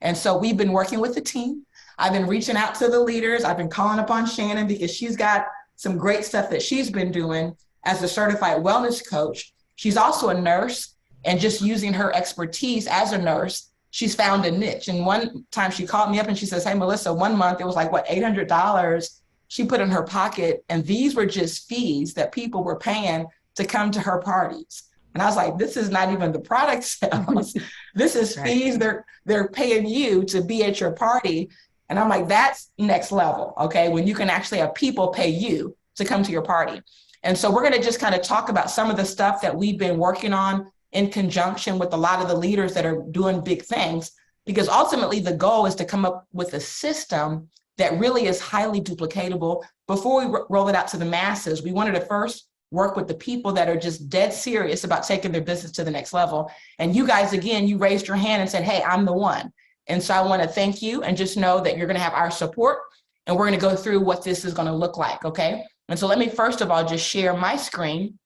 And so we've been working with the team. I've been reaching out to the leaders. I've been calling upon Shannon because she's got some great stuff that she's been doing as a certified wellness coach. She's also a nurse, and just using her expertise as a nurse, she's found a niche. And one time she called me up and she says, hey, Melissa, 1 month, it was like, what, $800 she put in her pocket. And these were just fees that people were paying to come to her parties. And I was like, this is not even the product sales. This is fees they're paying you to be at your party. And I'm like, that's next level, okay? When you can actually have people pay you to come to your party. And so we're gonna just kind of talk about some of the stuff that we've been working on in conjunction with a lot of the leaders that are doing big things, because ultimately the goal is to come up with a system that really is highly duplicatable. Before we roll it out to the masses, we wanted to first work with the people that are just dead serious about taking their business to the next level. And you guys, again, you raised your hand and said, hey, I'm the one. And so I want to thank you, and just know that you're going to have our support, and we're going to go through what this is going to look like, okay? And so let me first of all just share my screen,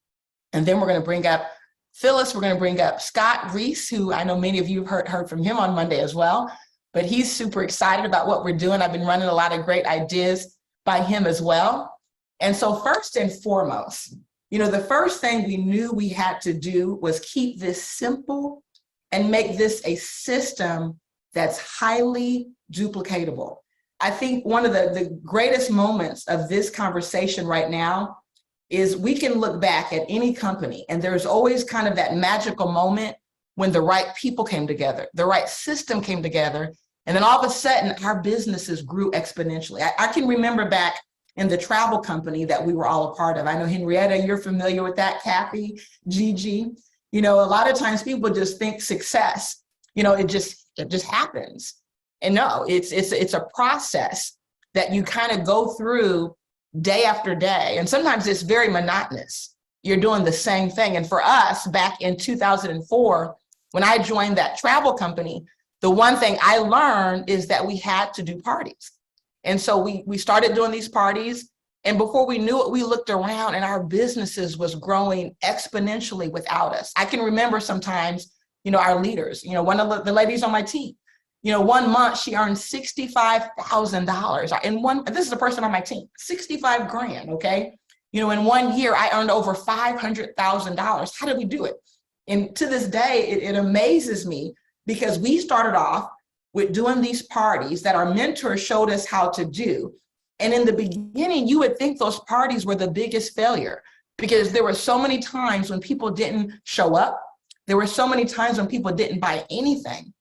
and then we're going to bring up Phyllis. We're going to bring up Scott Reese, who I know many of you have heard from him on Monday as well, but he's super excited about what we're doing. I've been running a lot of great ideas by him as well. And so first and foremost, the first thing we knew we had to do was keep this simple and make this a system that's highly duplicatable. I think one of the greatest moments of this conversation right now is we can look back at any company, and there's always kind of that magical moment when the right people came together, the right system came together, and then all of a sudden our businesses grew exponentially. I can remember back in the travel company that we were all a part of. I know, Henrietta, you're familiar with that, Kathy, Gigi. A lot of times people just think success, it just happens. And no, it's a process that you kind of go through day after day. And sometimes it's very monotonous. You're doing the same thing. And for us, back in 2004, when I joined that travel company, the one thing I learned is that we had to do parties. And so we started doing these parties. And before we knew it, we looked around and our businesses was growing exponentially without us. I can remember sometimes, our leaders, one of the ladies on my team, 1 month she earned $65,000. This is a person on my team, 65 grand, okay? In 1 year, I earned over $500,000. How did we do it? And to this day, it amazes me, because we started off with doing these parties that our mentors showed us how to do. And in the beginning, you would think those parties were the biggest failure, because there were so many times when people didn't show up. There were so many times when people didn't buy anything.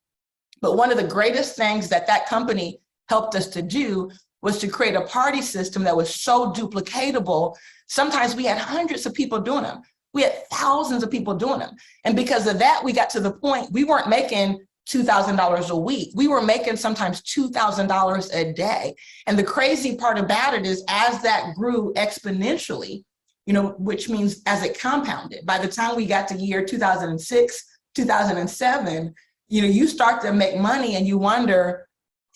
But one of the greatest things that company helped us to do was to create a party system that was so duplicatable. Sometimes we had hundreds of people doing them. We had thousands of people doing them. And because of that, we got to the point we weren't making $2,000 a week. We were making sometimes $2,000 a day. And the crazy part about it is, as that grew exponentially, which means as it compounded, by the time we got to year 2006, 2007, you start to make money and you wonder,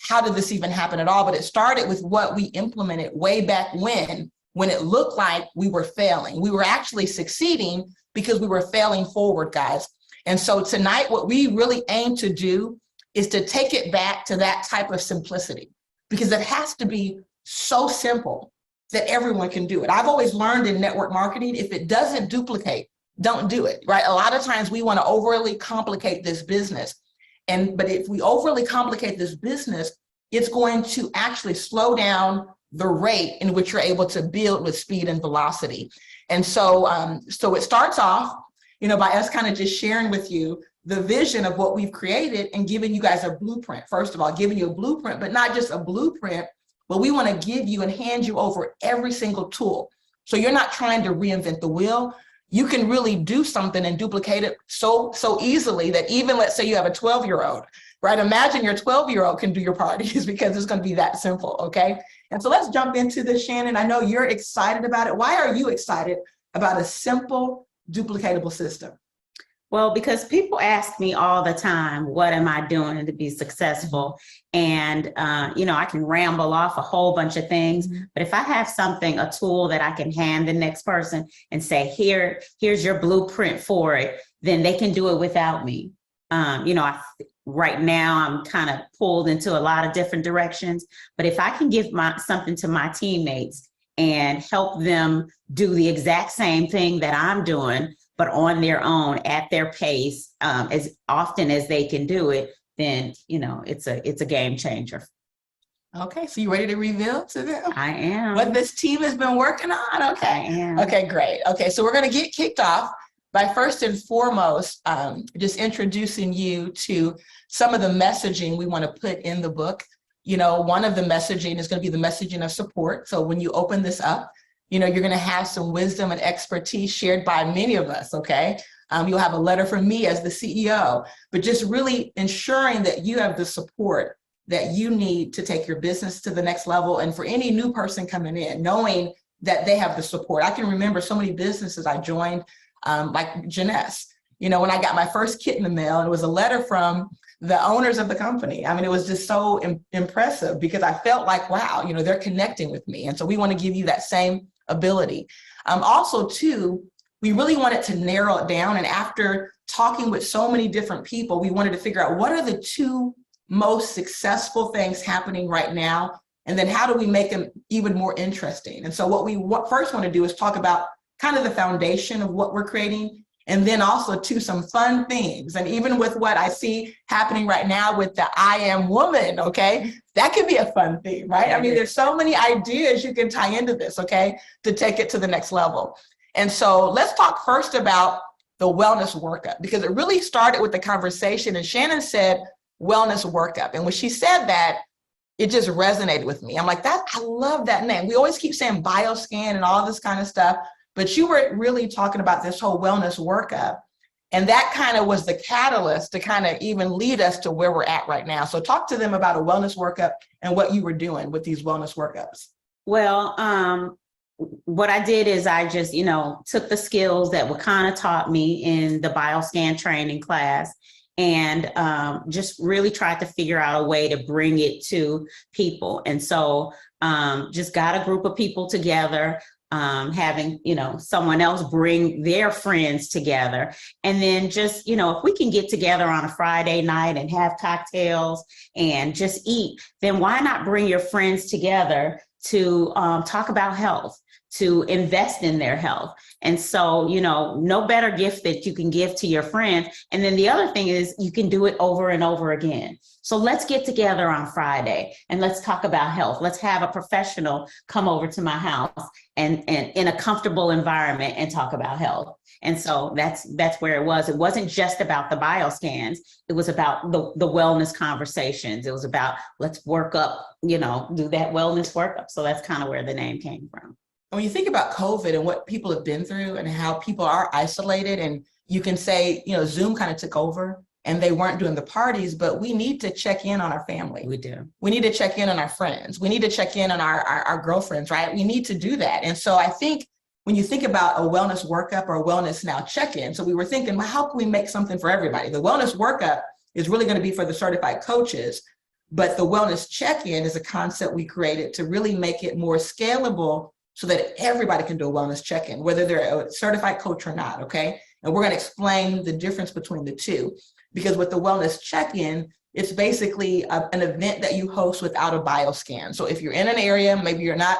how did this even happen at all? But it started with what we implemented way back when it looked like we were failing. We were actually succeeding because we were failing forward, guys. And so tonight, what we really aim to do is to take it back to that type of simplicity, because it has to be so simple that everyone can do it. I've always learned in network marketing, if it doesn't duplicate, don't do it, right? A lot of times we want to overly complicate this business. But if we overly complicate this business, it's going to actually slow down the rate in which you're able to build with speed and velocity. And so it starts off, by us kind of just sharing with you the vision of what we've created and giving you guys a blueprint. First of all, giving you a blueprint, but not just a blueprint, but we want to give you and hand you over every single tool. So you're not trying to reinvent the wheel. You can really do something and duplicate it so easily that even, let's say you have a 12-year-old, right? Imagine your 12-year-old can do your parties, because it's going to be that simple, okay? And so let's jump into this, Shannon. I know you're excited about it. Why are you excited about a simple, duplicatable system? Well, because people ask me all the time, what am I doing to be successful? And, I can ramble off a whole bunch of things, but if I have something, a tool that I can hand the next person and say, here's your blueprint for it, then they can do it without me. right now I'm kind of pulled into a lot of different directions. But if I can give something to my teammates and help them do the exact same thing that I'm doing, but on their own at their pace, as often as they can do it, then it's a game changer. Okay, so you ready to reveal to them? I am. What this team has been working on? Okay. I am. Okay, great. Okay, so we're going to get kicked off by first and foremost, just introducing you to some of the messaging we want to put in the book. One of the messaging is going to be the messaging of support. So when you open this up, you're going to have some wisdom and expertise shared by many of us, okay? You'll have a letter from me as the CEO, but just really ensuring that you have the support that you need to take your business to the next level. And for any new person coming in, knowing that they have the support. I can remember so many businesses I joined, like Janess, when I got my first kit in the mail, and it was a letter from the owners of the company. I mean, it was just so impressive because I felt like, wow, they're connecting with me. And so we want to give you that same ability. Also, too, we really wanted to narrow it down. And after talking with so many different people, we wanted to figure out what are the two most successful things happening right now, and then how do we make them even more interesting? And so what we first want to do is talk about kind of the foundation of what we're creating, and then also to some fun things. And even with what I see happening right now with the I Am Woman, okay, that could be a fun thing, right? I mean, there's so many ideas you can tie into this, okay, to take it to the next level. And so let's talk first about the wellness workup, because it really started with the conversation, and Shannon said wellness workup. And when she said that, it just resonated with me. I'm like, I love that name. We always keep saying bioscan and all this kind of stuff, but you were really talking about this whole wellness workup. And that kind of was the catalyst to kind of even lead us to where we're at right now. So talk to them about a wellness workup and what you were doing with these wellness workups. Well, what I did is I just, took the skills that were kind of taught me in the bioscan training class, and just really tried to figure out a way to bring it to people. And so just got a group of people together, having, someone else bring their friends together. And then just, if we can get together on a Friday night and have cocktails and just eat, then why not bring your friends together to talk about health, to invest in their health. And so, no better gift that you can give to your friend. And then the other thing is you can do it over and over again. So let's get together on Friday and let's talk about health. Let's have a professional come over to my house and in a comfortable environment and talk about health. And so that's where it was. It wasn't just about the bioscans. It was about the wellness conversations. It was about let's work up, do that wellness workup. So that's kind of where the name came from. When you think about COVID and what people have been through and how people are isolated, and you can say, Zoom kind of took over and they weren't doing the parties, but we need to check in on our family. We do. We need to check in on our friends. We need to check in on our girlfriends, right? We need to do that. And so I think when you think about a wellness workup or a wellness now check-in, so we were thinking, well, how can we make something for everybody? The wellness workup is really going to be for the certified coaches, but the wellness check-in is a concept we created to really make it more scalable so that everybody can do a wellness check-in, whether they're a certified coach or not, okay? And we're gonna explain the difference between the two, because with the wellness check-in, it's basically an event that you host without a bioscan. So if you're in an area, maybe you're not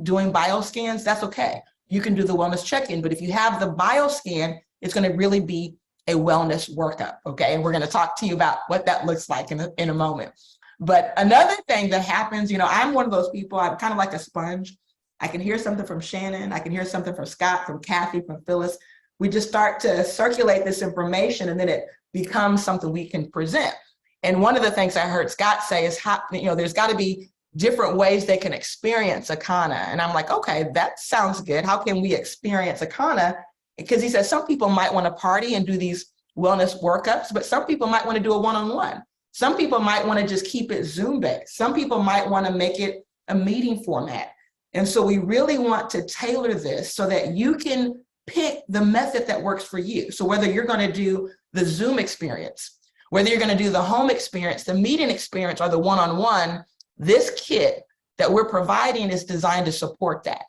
doing bioscans, that's okay. You can do the wellness check-in, but if you have the bioscan, it's gonna really be a wellness workup, okay? And we're gonna talk to you about what that looks like in a moment. But another thing that happens, I'm one of those people, I'm kind of like a sponge. I can hear something from Shannon. I can hear something from Scott, from Kathy, from Phyllis. We just start to circulate this information, and then it becomes something we can present. And one of the things I heard Scott say is how, there's got to be different ways they can experience Akana. And I'm like, okay, that sounds good. How can we experience Akana? Because he said some people might want to party and do these wellness workups, but some people might want to do a one-on-one. Some people might want to just keep it Zoom-based. Some people might want to make it a meeting format. And so we really want to tailor this so that you can pick the method that works for you. So whether you're going to do the Zoom experience, whether you're going to do the home experience, the meeting experience, or the one-on-one, this kit that we're providing is designed to support that.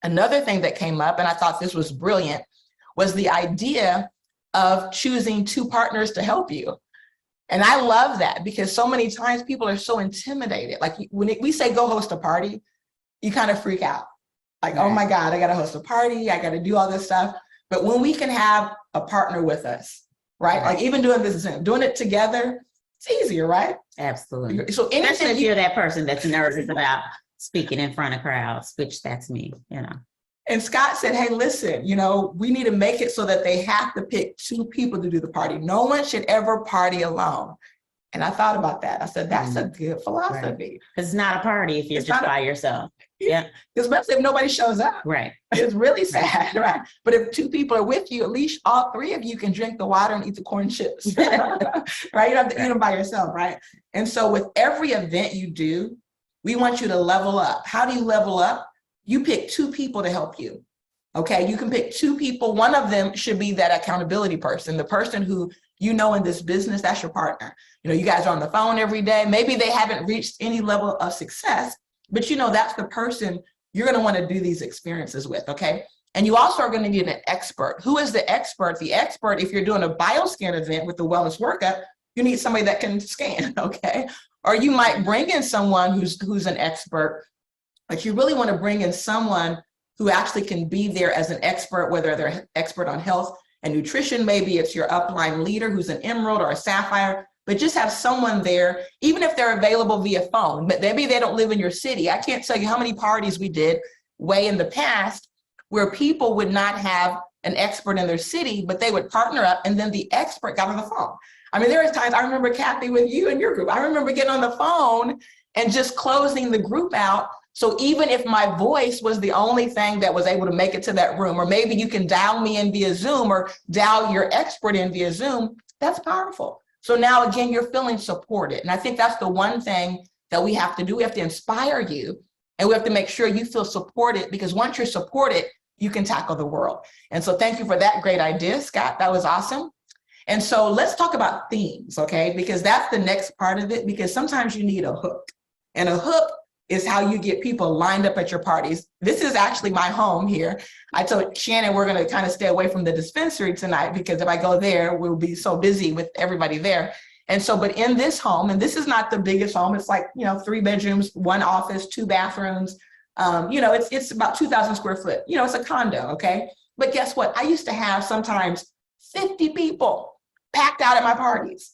Another thing that came up, and I thought this was brilliant, was the idea of choosing two partners to help you. And I love that because so many times people are so intimidated. Like when we say go host a party, you kind of freak out. Like, oh my God, I got to host a party. I got to do all this stuff. But when we can have a partner with us, right? Like even doing this, doing it together, it's easier, right? Absolutely. So especially if you're that person that's nervous about speaking in front of crowds, which that's me, you know. And Scott said, hey, listen, we need to make it so that they have to pick 2 people to do the party. No one should ever party alone. And I thought about that. I said, that's a good philosophy. Because it's not a party if you're just by yourself. Yeah. Especially if nobody shows up. Right. It's really sad, right? But if 2 people are with you, at least all 3 of you can drink the water and eat the corn chips, right? You don't have to eat them by yourself, right? And so with every event you do, we want you to level up. How do you level up? You pick 2 people to help you. Okay, you can pick 2 people. One of them should be that accountability person, the person who in this business, that's your partner. You guys are on the phone every day. Maybe they haven't reached any level of success, but that's the person you're going to want to do these experiences with, okay? And you also are going to need an expert. Who is the expert? The expert, if you're doing a bioscan event with the wellness workup, you need somebody that can scan, okay? Or you might bring in someone who's an expert, but you really want to bring in someone who actually can be there as an expert, whether they're expert on health and nutrition, maybe it's your upline leader who's an emerald or a sapphire, but just have someone there, even if they're available via phone, but maybe they don't live in your city. I can't tell you how many parties we did way in the past where people would not have an expert in their city, but they would partner up and then the expert got on the phone. I mean, there was times I remember, Kathy, with you and your group, I remember getting on the phone and just closing the group out. So even if my voice was the only thing that was able to make it to that room, or maybe you can dial me in via Zoom or dial your expert in via Zoom, that's powerful. So now again, you're feeling supported. And I think that's the one thing that we have to do. We have to inspire you and we have to make sure you feel supported, because once you're supported, you can tackle the world. And so thank you for that great idea, Scott. That was awesome. And so let's talk about themes, okay? Because that's the next part of it, because sometimes you need a hook. And a hook is how you get people lined up at your parties. This is actually my home here. I told Shannon we're gonna kind of stay away from the dispensary tonight, because if I go there, we'll be so busy with everybody there. And so, but in this home, and this is not the biggest home, it's like, 3 bedrooms, 1 office, 2 bathrooms. It's about 2,000 square foot. It's a condo, okay? But guess what? I used to have sometimes 50 people packed out at my parties.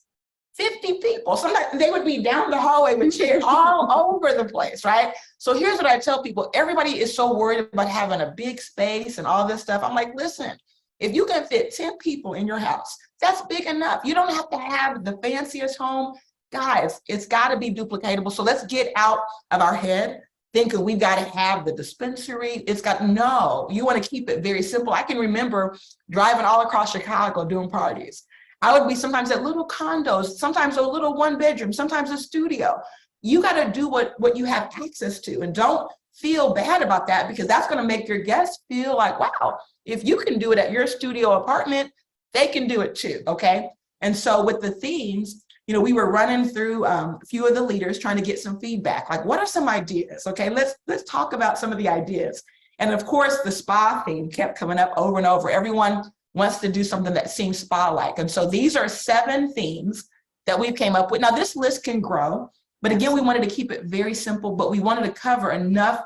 50 people. Sometimes they would be down the hallway with chairs all over the place, right? So here's what I tell people. Everybody is so worried about having a big space and all this stuff. I'm like, listen, if you can fit 10 people in your house, that's big enough. You don't have to have the fanciest home. Guys, it's got to be duplicatable. So let's get out of our head thinking we've got to have the dispensary. No, you want to keep it very simple. I can remember driving all across Chicago doing parties. I would be sometimes at little condos, sometimes a little 1 bedroom, sometimes a studio. You got to do what you have access to, and don't feel bad about that, because that's going to make your guests feel like, wow, if you can do it at your studio apartment, they can do it too, okay? And so with the themes, we were running through a few of the leaders trying to get some feedback. Like, what are some ideas? Okay, let's talk about some of the ideas. And of course, the spa theme kept coming up over and over. Everyone wants to do something that seems spa-like. And so these are 7 themes that we came up with. Now, this list can grow, but again, we wanted to keep it very simple, but we wanted to cover enough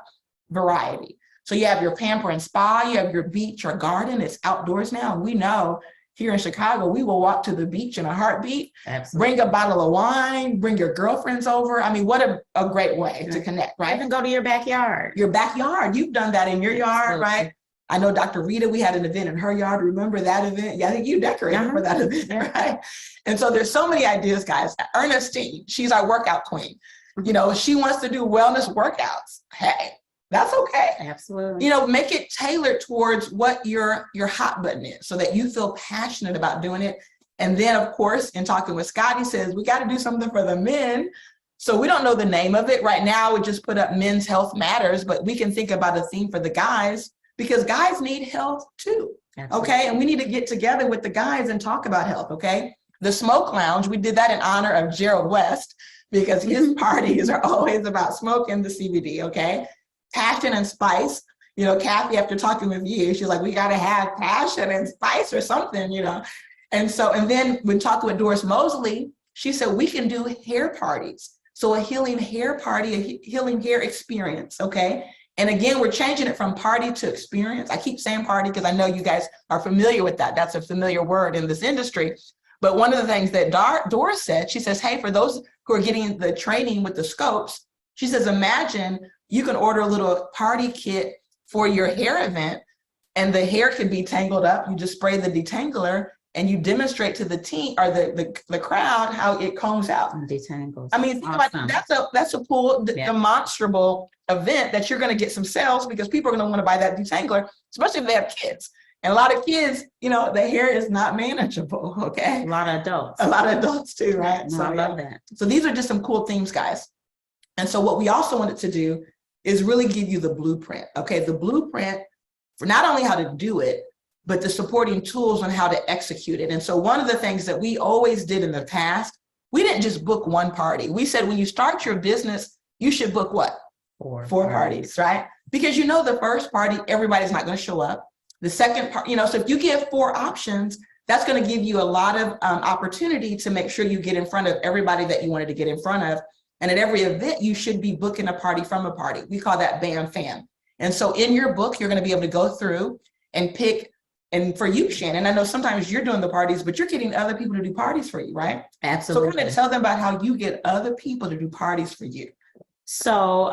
variety. So you have your pamper and spa, you have your beach or garden. It's outdoors now. We know here in Chicago, we will walk to the beach in a heartbeat. Absolutely. Bring a bottle of wine, bring your girlfriends over. I mean, what a great way to connect, right? Even go to your backyard. Your backyard. You've done that in your yard, Absolutely. Right? I know Dr. Rita, we had an event in her yard. Remember that event? Yeah, I think you decorated for that event, right? And so there's so many ideas, guys. Ernestine, she's our workout queen. She wants to do wellness workouts. Hey, that's okay. Absolutely. Make it tailored towards what your hot button is, so that you feel passionate about doing it. And then, of course, in talking with Scott, he says, we got to do something for the men. So we don't know the name of it. Right now, we just put up Men's Health Matters, but we can think about a theme for the guys, because guys need health too. Absolutely. Okay, and we need to get together with the guys and talk about health, okay? The Smoke Lounge, we did that in honor of Gerald West, because his parties are always about smoke and the CBD, okay? Passion and spice. Kathy, after talking with you, she's like, we got to have passion and spice or something, And then when talking with Doris Mosley, she said, we can do hair parties. So a healing hair party, a healing hair experience, okay? And again, we're changing it from party to experience. I keep saying party because I know you guys are familiar with that. That's a familiar word in this industry. But one of the things that Doris said, she says, hey, for those who are getting the training with the scopes, she says, imagine you can order a little party kit for your hair event, and the hair can be tangled up. You just spray the detangler and you demonstrate to the team or the crowd how it combs out. Detangles. I mean, think about that's a cool, demonstrable event that you're going to get some sales because people are going to want to buy that detangler, especially if they have kids. And a lot of kids, you know, the hair is not manageable. Okay. A lot of adults. A lot of adults too, right? No, So I love that. So these are just some cool themes, guys. And so what we also wanted to do is really give you the blueprint. Okay. The blueprint for not only how to do it, but the supporting tools on how to execute it. And so one of the things that we always did in the past, we didn't just book one party. We said, when you start your business, you should book what? Four parties, right? Because you know, the first party, everybody's not going to show up. The second part, you know, so if you give 4 options, that's going to give you a lot of opportunity to make sure you get in front of everybody that you wanted to get in front of. And at every event, you should be booking a party from a party. We call that BAM FAM. And so in your book, you're going to be able to go through and pick. And for you, Shannon, I know sometimes you're doing the parties, but you're getting other people to do parties for you, right? Absolutely. So kind of tell them about how you get other people to do parties for you. So,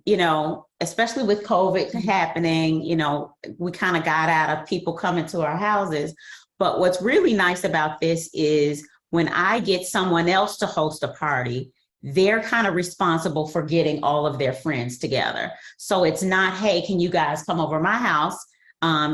you know, especially with COVID happening, you know, we kind of got out of people coming to our houses. But what's really nice about this is when I get someone else to host a party, they're kind of responsible for getting all of their friends together. So it's not, hey, can you guys come over my house?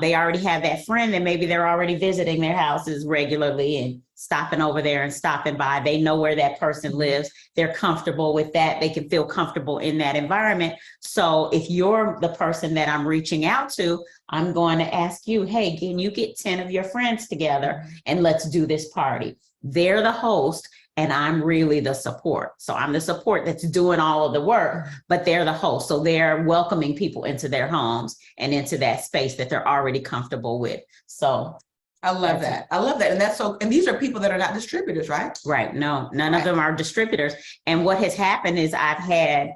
They already have that friend and maybe they're already visiting their houses regularly and stopping over there and stopping by. They know where that person lives. They're comfortable with that. They can feel comfortable in that environment. So if you're the person that I'm reaching out to, I'm going to ask you, hey, can you get 10 of your friends together and let's do this party? They're the host and I'm really the support. So I'm the support that's doing all of the work, but they're the host. So they're welcoming people into their homes and into that space that they're already comfortable with. So I love that. I love that. And that's so, and these are people that are not distributors, right? Right. No, none of them are distributors. And what has happened is I've had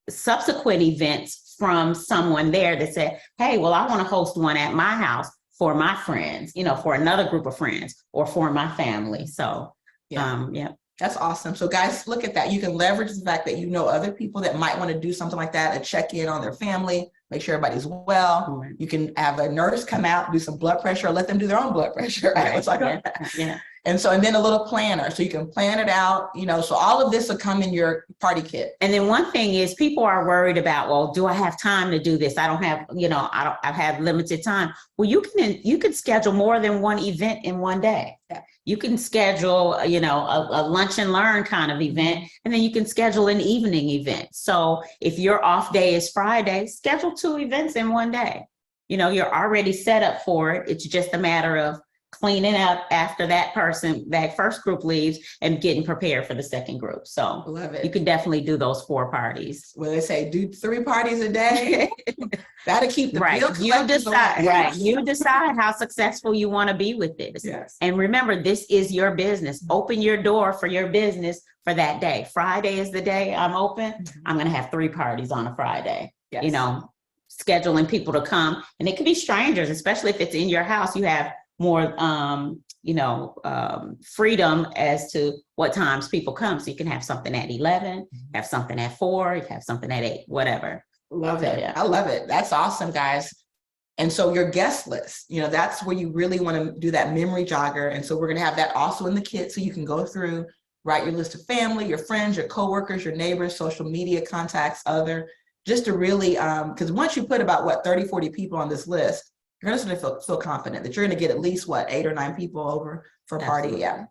subsequent events from someone there that said, hey, well, I want to host one at my house for my friends, you know, for another group of friends or for my family. So yeah. That's awesome. So guys, look at that. You can leverage the fact that you know other people that might want to do something like that, a check-in on their family, make sure everybody's well. Right. You can have a nurse come out, do some blood pressure, or let them do their own blood pressure. Right? It's like yeah. And then a little planner. So you can plan it out, you know, so all of this will come in your party kit. And then one thing is people are worried about, well, do I have time to do this? I don't have, you know, I have limited time. Well, you can schedule more than one event in one day. Yeah. You can schedule, you know, a lunch and learn kind of event, and then you can schedule an evening event. So if your off day is Friday, schedule 2 events in one day. You know, you're already set up for it. It's just a matter of cleaning up after that first group leaves and getting prepared for the second group. So love it. You can definitely do those 4 parties. Well, they say do 3 parties a day. That'll keep the right. You decide. Right. You decide how successful you want to be with this. Yes. And remember, this is your business. Open your door for your business for that day. Friday is the day I'm open. Mm-hmm. I'm going to have 3 parties on a Friday. Yes. You know, scheduling people to come, and it could be strangers, especially if it's in your house. You have more, freedom as to what times people come. So you can have something at 11, have something at 4, you have something at 8, whatever. Love it. Yeah. I love it. That's awesome, guys. And so your guest list, you know, that's where you really want to do that memory jogger. And so we're going to have that also in the kit. So you can go through, write your list of family, your friends, your coworkers, your neighbors, social media contacts, just to really, because once you put about 30, 40 people on this list, you're going to feel confident that you're going to get at least 8 or 9 people over for a party. Absolutely. Yeah.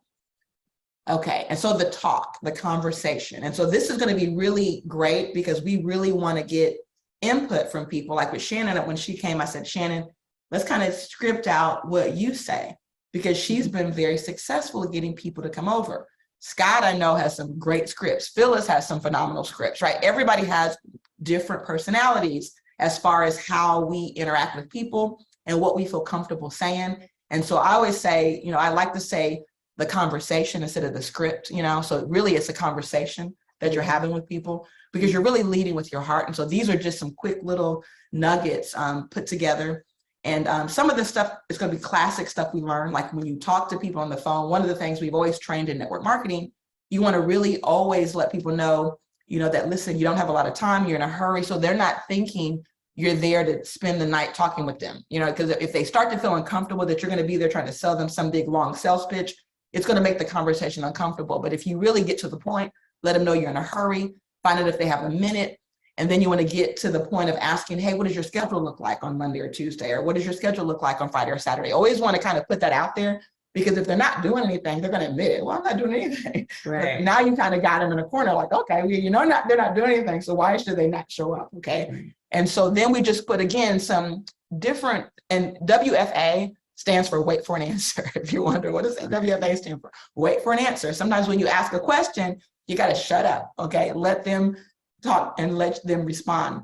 Okay. And so the conversation. And so this is going to be really great because we really want to get input from people. Like with Shannon, when she came, I said, Shannon, let's kind of script out what you say, because she's been very successful at getting people to come over. Scott, I know, has some great scripts. Phyllis has some phenomenal scripts, right? Everybody has different personalities as far as how we interact with people and what we feel comfortable saying. And so I always say, you know, I like to say the conversation instead of the script, you know? So really it's a conversation that you're having with people because you're really leading with your heart. And so these are just some quick little nuggets put together. And some of this stuff is going to be classic stuff we learned. Like when you talk to people on the phone, one of the things we've always trained in network marketing, you want to really always let people know, you know, that listen, you don't have a lot of time, you're in a hurry. So they're not thinking you're there to spend the night talking with them, you know, because if they start to feel uncomfortable that you're going to be there trying to sell them some big long sales pitch, it's going to make the conversation uncomfortable. But if you really get to the point, let them know you're in a hurry, find out if they have a minute. And then you want to get to the point of asking, hey, what does your schedule look like on Monday or Tuesday? Or what does your schedule look like on Friday or Saturday? Always want to kind of put that out there because if they're not doing anything, they're going to admit it. Well, I'm not doing anything. Right. Now you kind of got them in a corner like, okay, well, you know, they're not doing anything. So why should they not show up? Okay. Right. And so then we just put, again, some different, and WFA stands for wait for an answer. If you wonder, what does WFA stand for? Wait for an answer. Sometimes when you ask a question, you got to shut up. Okay. Let them talk and let them respond.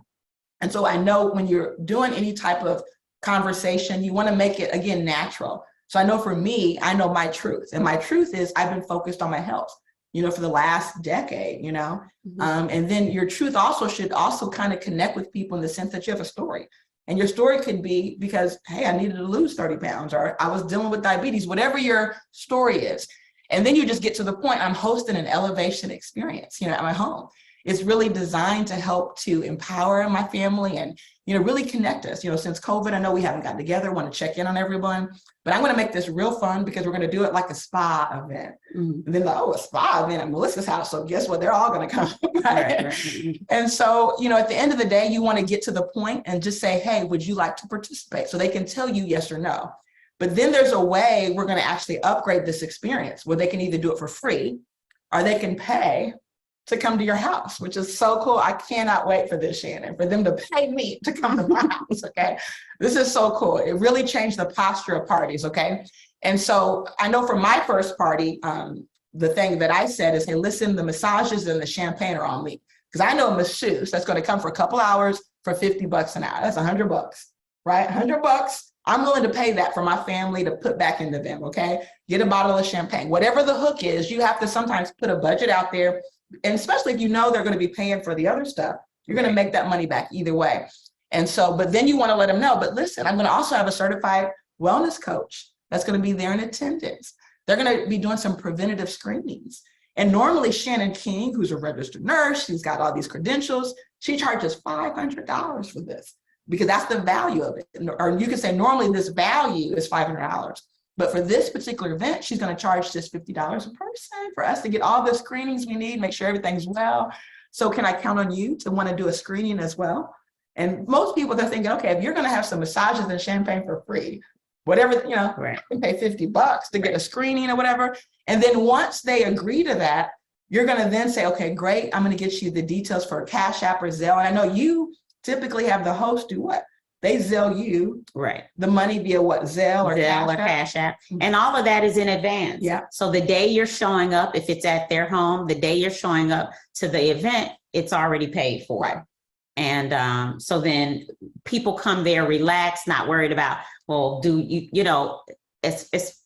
And so I know when you're doing any type of conversation, you want to make it, again, natural. So I know for me, I know my truth. And my truth is I've been focused on my health, you know, for the last decade, you know. And then your truth also should also kind of connect with people in the sense that you have a story. And your story could be because, hey, I needed to lose 30 pounds or I was dealing with diabetes, whatever your story is. And then you just get to the point, I'm hosting an elevation experience, you know, at my home. It's really designed to help to empower my family and, you know, really connect us. You know, since COVID, I know we haven't gotten together, want to check in on everyone, but I'm going to make this real fun because we're going to do it like a spa event. And then, like, oh, a spa event at Melissa's house. So guess what? They're all going to come. Right? And so, you know, at the end of the day, you want to get to the point and just say, hey, would you like to participate? So they can tell you yes or no. But then there's a way we're going to actually upgrade this experience where they can either do it for free or they can pay to come to your house, which is so cool. I cannot wait for this, Shannon, for them to pay me to come to my house, okay? This is so cool. It really changed the posture of parties, okay? And so I know for my first party, the thing that I said is, hey, listen, the massages and the champagne are on me. Because I know a masseuse that's gonna come for a couple hours for $50 an hour. That's $100, right? $100. I'm willing to pay that for my family to put back into them, okay? Get a bottle of champagne. Whatever the hook is, you have to sometimes put a budget out there. And especially if you know they're going to be paying for the other stuff, you're going to make that money back either way. And so, but then you want to let them know, but listen, I'm going to also have a certified wellness coach that's going to be there in attendance. They're going to be doing some preventative screenings. And normally Shannon King, who's a registered nurse, she's got all these credentials, she charges $500 for this because that's the value of it. Or you could say normally this value is $500. But for this particular event, she's going to charge just $50 a person for us to get all the screenings we need, make sure everything's well. So can I count on you to want to do a screening as well? And most people, they're thinking, okay, if you're going to have some massages and champagne for free, whatever, you know, right, you can pay $50 to get a screening or whatever. And then once they agree to that, you're going to then say, okay, great, I'm going to get you the details for Cash App or Zelle. And I know you typically have the host do what? They Zelle you the money via what? Zelle or Cash App. And all of that is in advance. Yeah. So the day you're showing up, if it's at their home, the day you're showing up to the event, it's already paid for. Right. And so then people come there relaxed, not worried about, well, do you, you know,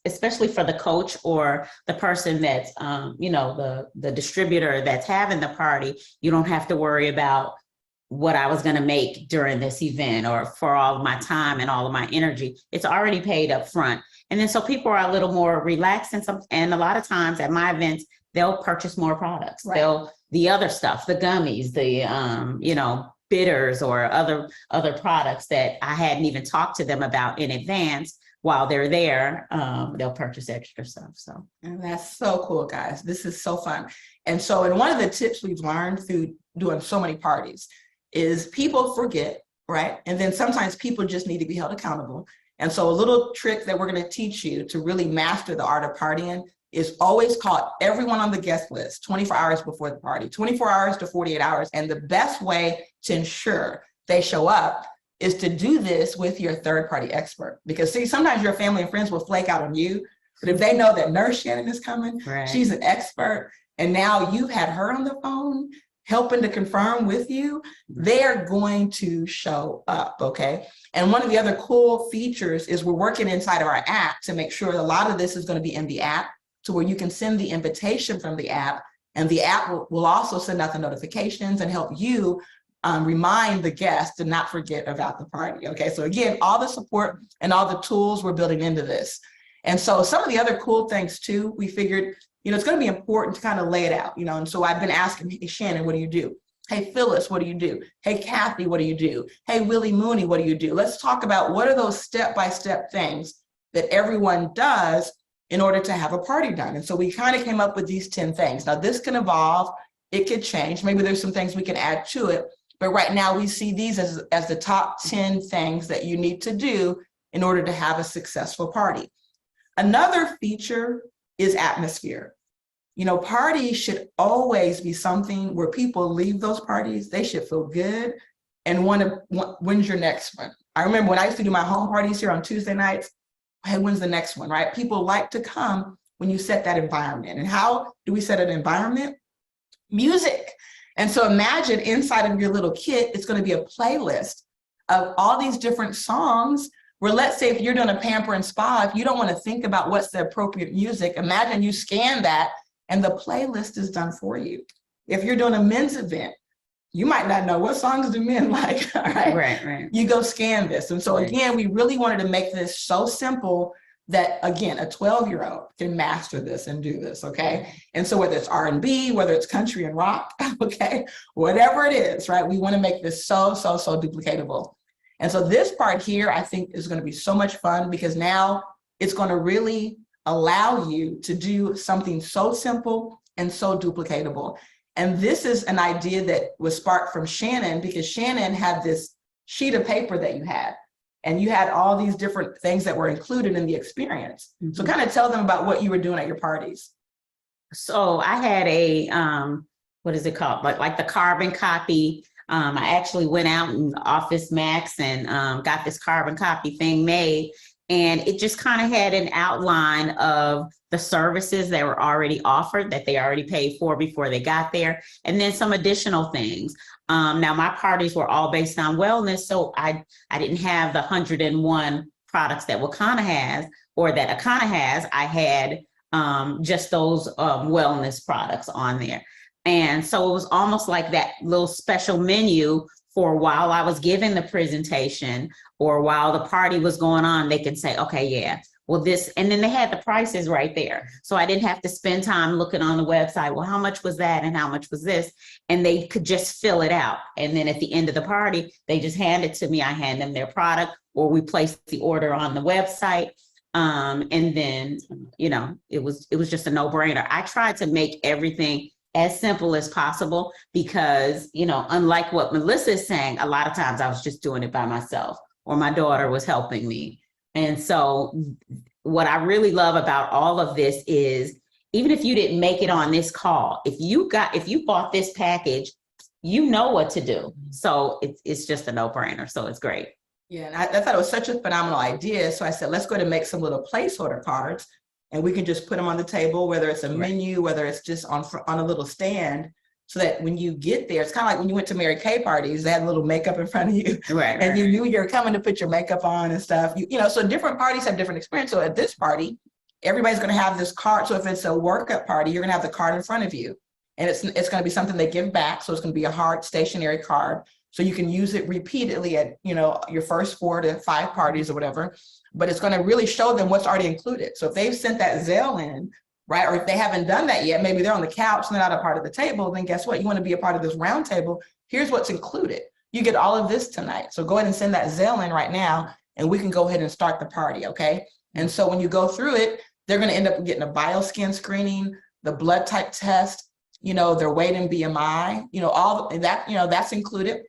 especially for the coach or the person that's, you know, the distributor that's having the party, you don't have to worry about what I was going to make during this event or for all of my time and all of my energy. It's already paid up front. And then so people are a little more relaxed and a lot of times at my events, they'll purchase more products. Right. The other stuff, the gummies, the, you know, bitters or other products that I hadn't even talked to them about in advance. While they're there, they'll purchase extra stuff. So, and that's so cool, guys. This is so fun. And so, and one of the tips we've learned through doing so many parties is people forget, right? And then sometimes people just need to be held accountable. And so a little trick that we're going to teach you to really master the art of partying is always call everyone on the guest list 24 hours before the party, 24 hours to 48 hours. And the best way to ensure they show up is to do this with your third-party expert. Because see, sometimes your family and friends will flake out on you, but if they know that Nurse Shannon is coming, right, she's an expert, and now you've had her on the phone helping to confirm with you, they're going to show up, okay? And one of the other cool features is we're working inside of our app to make sure a lot of this is going to be in the app. to where you can send the invitation from the app, and the app will also send out the notifications and help you remind the guests to not forget about the party. Okay, so again, all the support and all the tools we're building into this. And so some of the other cool things too, we figured, it's going to be important to kind of lay it out, and so I've been asking, hey, Shannon, what do you do? Hey, Phyllis, what do you do? Hey, Kathy, what do you do? Hey, Willie Mooney, what do you do? Let's talk about what are those step-by-step things that everyone does in order to have a party done. And so we kind of came up with these 10 things. Now this can evolve, it could change. Maybe there's some things we can add to it, but right now we see these as the top 10 things that you need to do in order to have a successful party. Another feature is atmosphere. Parties should always be something where people leave those parties, they should feel good and when's your next one? I remember when I used to do my home parties here on Tuesday nights, hey, when's the next one, right? People like to come when you set that environment. And how do we set an environment? Music. And so imagine inside of your little kit, it's going to be a playlist of all these different songs where, let's say if you're doing a pamper and spa, if you don't want to think about what's the appropriate music, imagine you scan that and the playlist is done for you. If you're doing a men's event, you might not know what songs do men like, all right? Right. You go scan this. And so again, we really wanted to make this so simple that, again, a 12-year-old can master this and do this, okay? And so whether it's R&B, whether it's country and rock, okay, whatever it is, right? We want to make this so duplicatable. And so this part here, I think, is going to be so much fun because now it's going to really allow you to do something so simple and so duplicatable. And this is an idea that was sparked from Shannon, because Shannon had this sheet of paper that you had, and you had all these different things that were included in the experience. Mm-hmm. So kind of tell them about what you were doing at your parties. So I had a, what is it called? Like the carbon copy. I actually went out in Office Max and got this carbon copy thing made. And it just kind of had an outline of the services that were already offered, that they already paid for before they got there, and then some additional things. Now, my parties were all based on wellness, so I didn't have the 101 products that Wakana has, or that Akana has. I had just those wellness products on there. And so it was almost like that little special menu for while I was giving the presentation or while the party was going on, they could say, okay, yeah, well, this, and then they had the prices right there. So I didn't have to spend time looking on the website, well, how much was that and how much was this? And they could just fill it out. And then at the end of the party, they just hand it to me. I hand them their product, or we place the order on the website. And then, it was just a no-brainer. I tried to make everything as simple as possible because, unlike what Melissa is saying, a lot of times I was just doing it by myself, or my daughter was helping me. And so what I really love about all of this is, even if you didn't make it on this call, if you bought this package, you know what to do. So it's just a no-brainer. So it's great. Yeah, and I thought it was such a phenomenal idea. So I said, let's go ahead and make some little placeholder cards, and we can just put them on the table, whether it's a menu, whether it's just on a little stand, so that when you get there, it's kind of like when you went to Mary Kay parties, they had a little makeup in front of you, and you knew you're coming to put your makeup on and stuff. So different parties have different experience. So at this party, everybody's going to have this card. So if it's a workup party, you're going to have the card in front of you, and it's going to be something they give back. So it's going to be a hard stationary card, so you can use it repeatedly at your first 4 to 5 parties or whatever. But it's going to really show them what's already included. So if they've sent that Zelle in, right, or if they haven't done that yet, maybe they're on the couch and they're not a part of the table, then guess what? You want to be a part of this round table. Here's what's included. You get all of this tonight. So go ahead and send that Zelle in right now, and we can go ahead and start the party, okay? And so when you go through it, they're going to end up getting a bioskin screening, the blood type test, their weight and BMI, all that, that's included.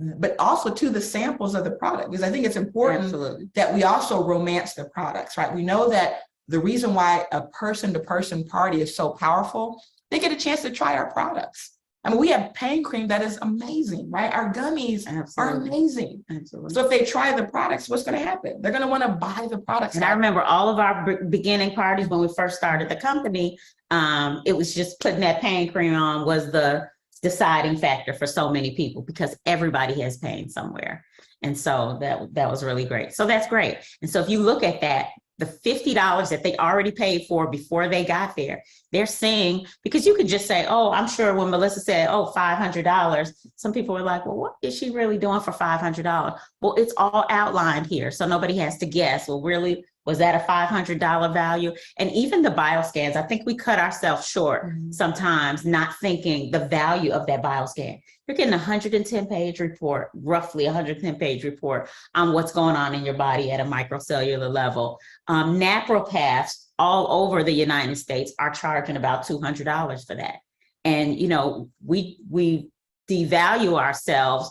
But also to the samples of the product, because I think it's important that we also romance the products, right? We know that the reason why a person-to-person party is so powerful, they get a chance to try our products. I mean, we have pain cream that is amazing, right? Our gummies are amazing. Absolutely. So if they try the products, what's going to happen? They're going to want to buy the products. And I remember all of our beginning parties when we first started the company, it was just putting that pain cream on was the deciding factor for so many people, because everybody has pain somewhere. And so that was really great. So that's great. And so if you look at that, the $50 that they already paid for before they got there. They're saying, because you could just say, oh, I'm sure when Melissa said, oh, $500, some people were like, well, what is she really doing for $500? Well, it's all outlined here. So nobody has to guess, well, really, was that a $500 value? And even the bioscans, I think we cut ourselves short sometimes not thinking the value of that bioscan. You're getting a 110-page report, roughly 110-page report on what's going on in your body at a microcellular level. Naturopaths all over the United States are charging about $200 for that. And, you know, we devalue ourselves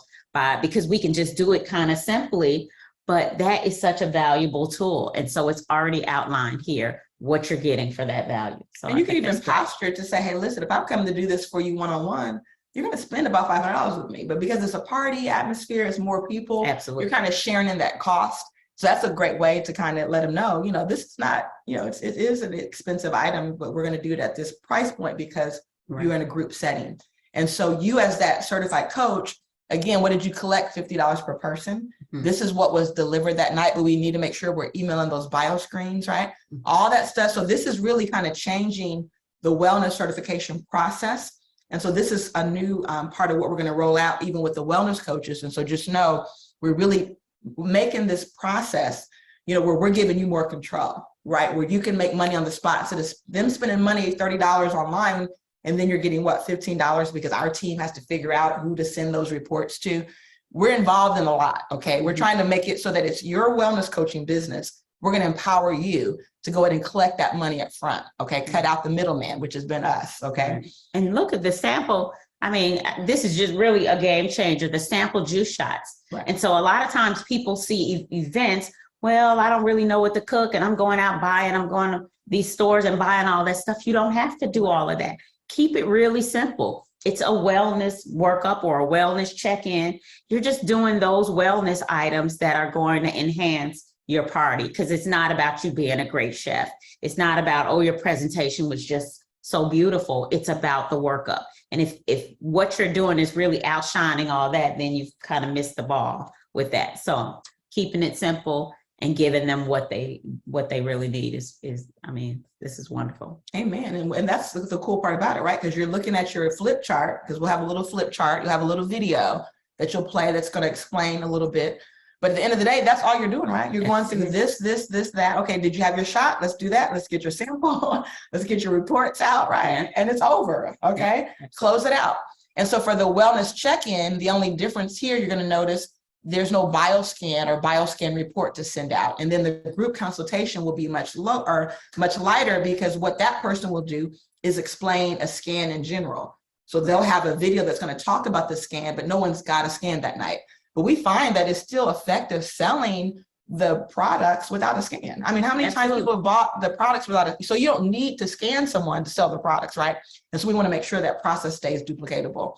because we can just do it kind of simply, but that is such a valuable tool. And so it's already outlined here what you're getting for that value. So and you can even posture to say, hey, listen, if I'm coming to do this for you one-on-one, you're going to spend about $500 with me. But because it's a party atmosphere, it's more people. Absolutely. You're kind of sharing in that cost. So that's a great way to kind of let them know, you know, this is not, you know, it is an expensive item, but we're going to do it at this price point because you're in a group setting. And so you, as that certified coach, again, what did you collect? $50 per person. This is what was delivered that night, but we need to make sure we're emailing those bio screens, right? All that stuff. So this is really kind of changing the wellness certification process. And so this is a new part of what we're going to roll out, even with the wellness coaches. And so just know we're really making this process, you know, where we're giving you more control, right? Where you can make money on the spot. So them spending money, $30 online, and then you're getting what, $15 because our team has to figure out who to send those reports to. We're involved in a lot, okay? We're trying to make it so that it's your wellness coaching business. We're going to empower you to go ahead and collect that money up front, okay? Cut out the middleman, which has been us, okay? And look at the sample. I mean, this is just really a game changer, the sample juice shots. Right. And so a lot of times people see events, well, I don't really know what to cook and I'm going out buying, I'm going to these stores and buying all that stuff. You don't have to do all of that. Keep it really simple. It's a wellness workup or a wellness check-in. You're just doing those wellness items that are going to enhance your party, because it's not about you being a great chef. It's not about, oh, your presentation was just so beautiful. It's about the workup. And if what you're doing is really outshining all that, then you've kind of missed the ball with that. So keeping it simple and giving them what they really need is I mean, this is wonderful. Amen. And that's the cool part about it, right? Because you're looking at your flip chart, because we'll have a little flip chart, you'll have a little video that you'll play that's going to explain a little bit. But at the end of the day, that's all you're doing, right? You're going through this, that. Okay, did you have your shot? Let's do that. Let's get your sample. Let's get your reports out, right? And it's over, okay? Close it out. And so for the wellness check-in, the only difference here, you're going to notice there's no bioscan or bioscan report to send out. And then the group consultation will be much lighter, because what that person will do is explain a scan in general. So they'll have a video that's going to talk about the scan, but no one's got a scan that night. But we find that it's still effective selling the products without a scan. I mean, how many times people have bought the products without it? So you don't need to scan someone to sell the products, right? And so we want to make sure that process stays duplicatable.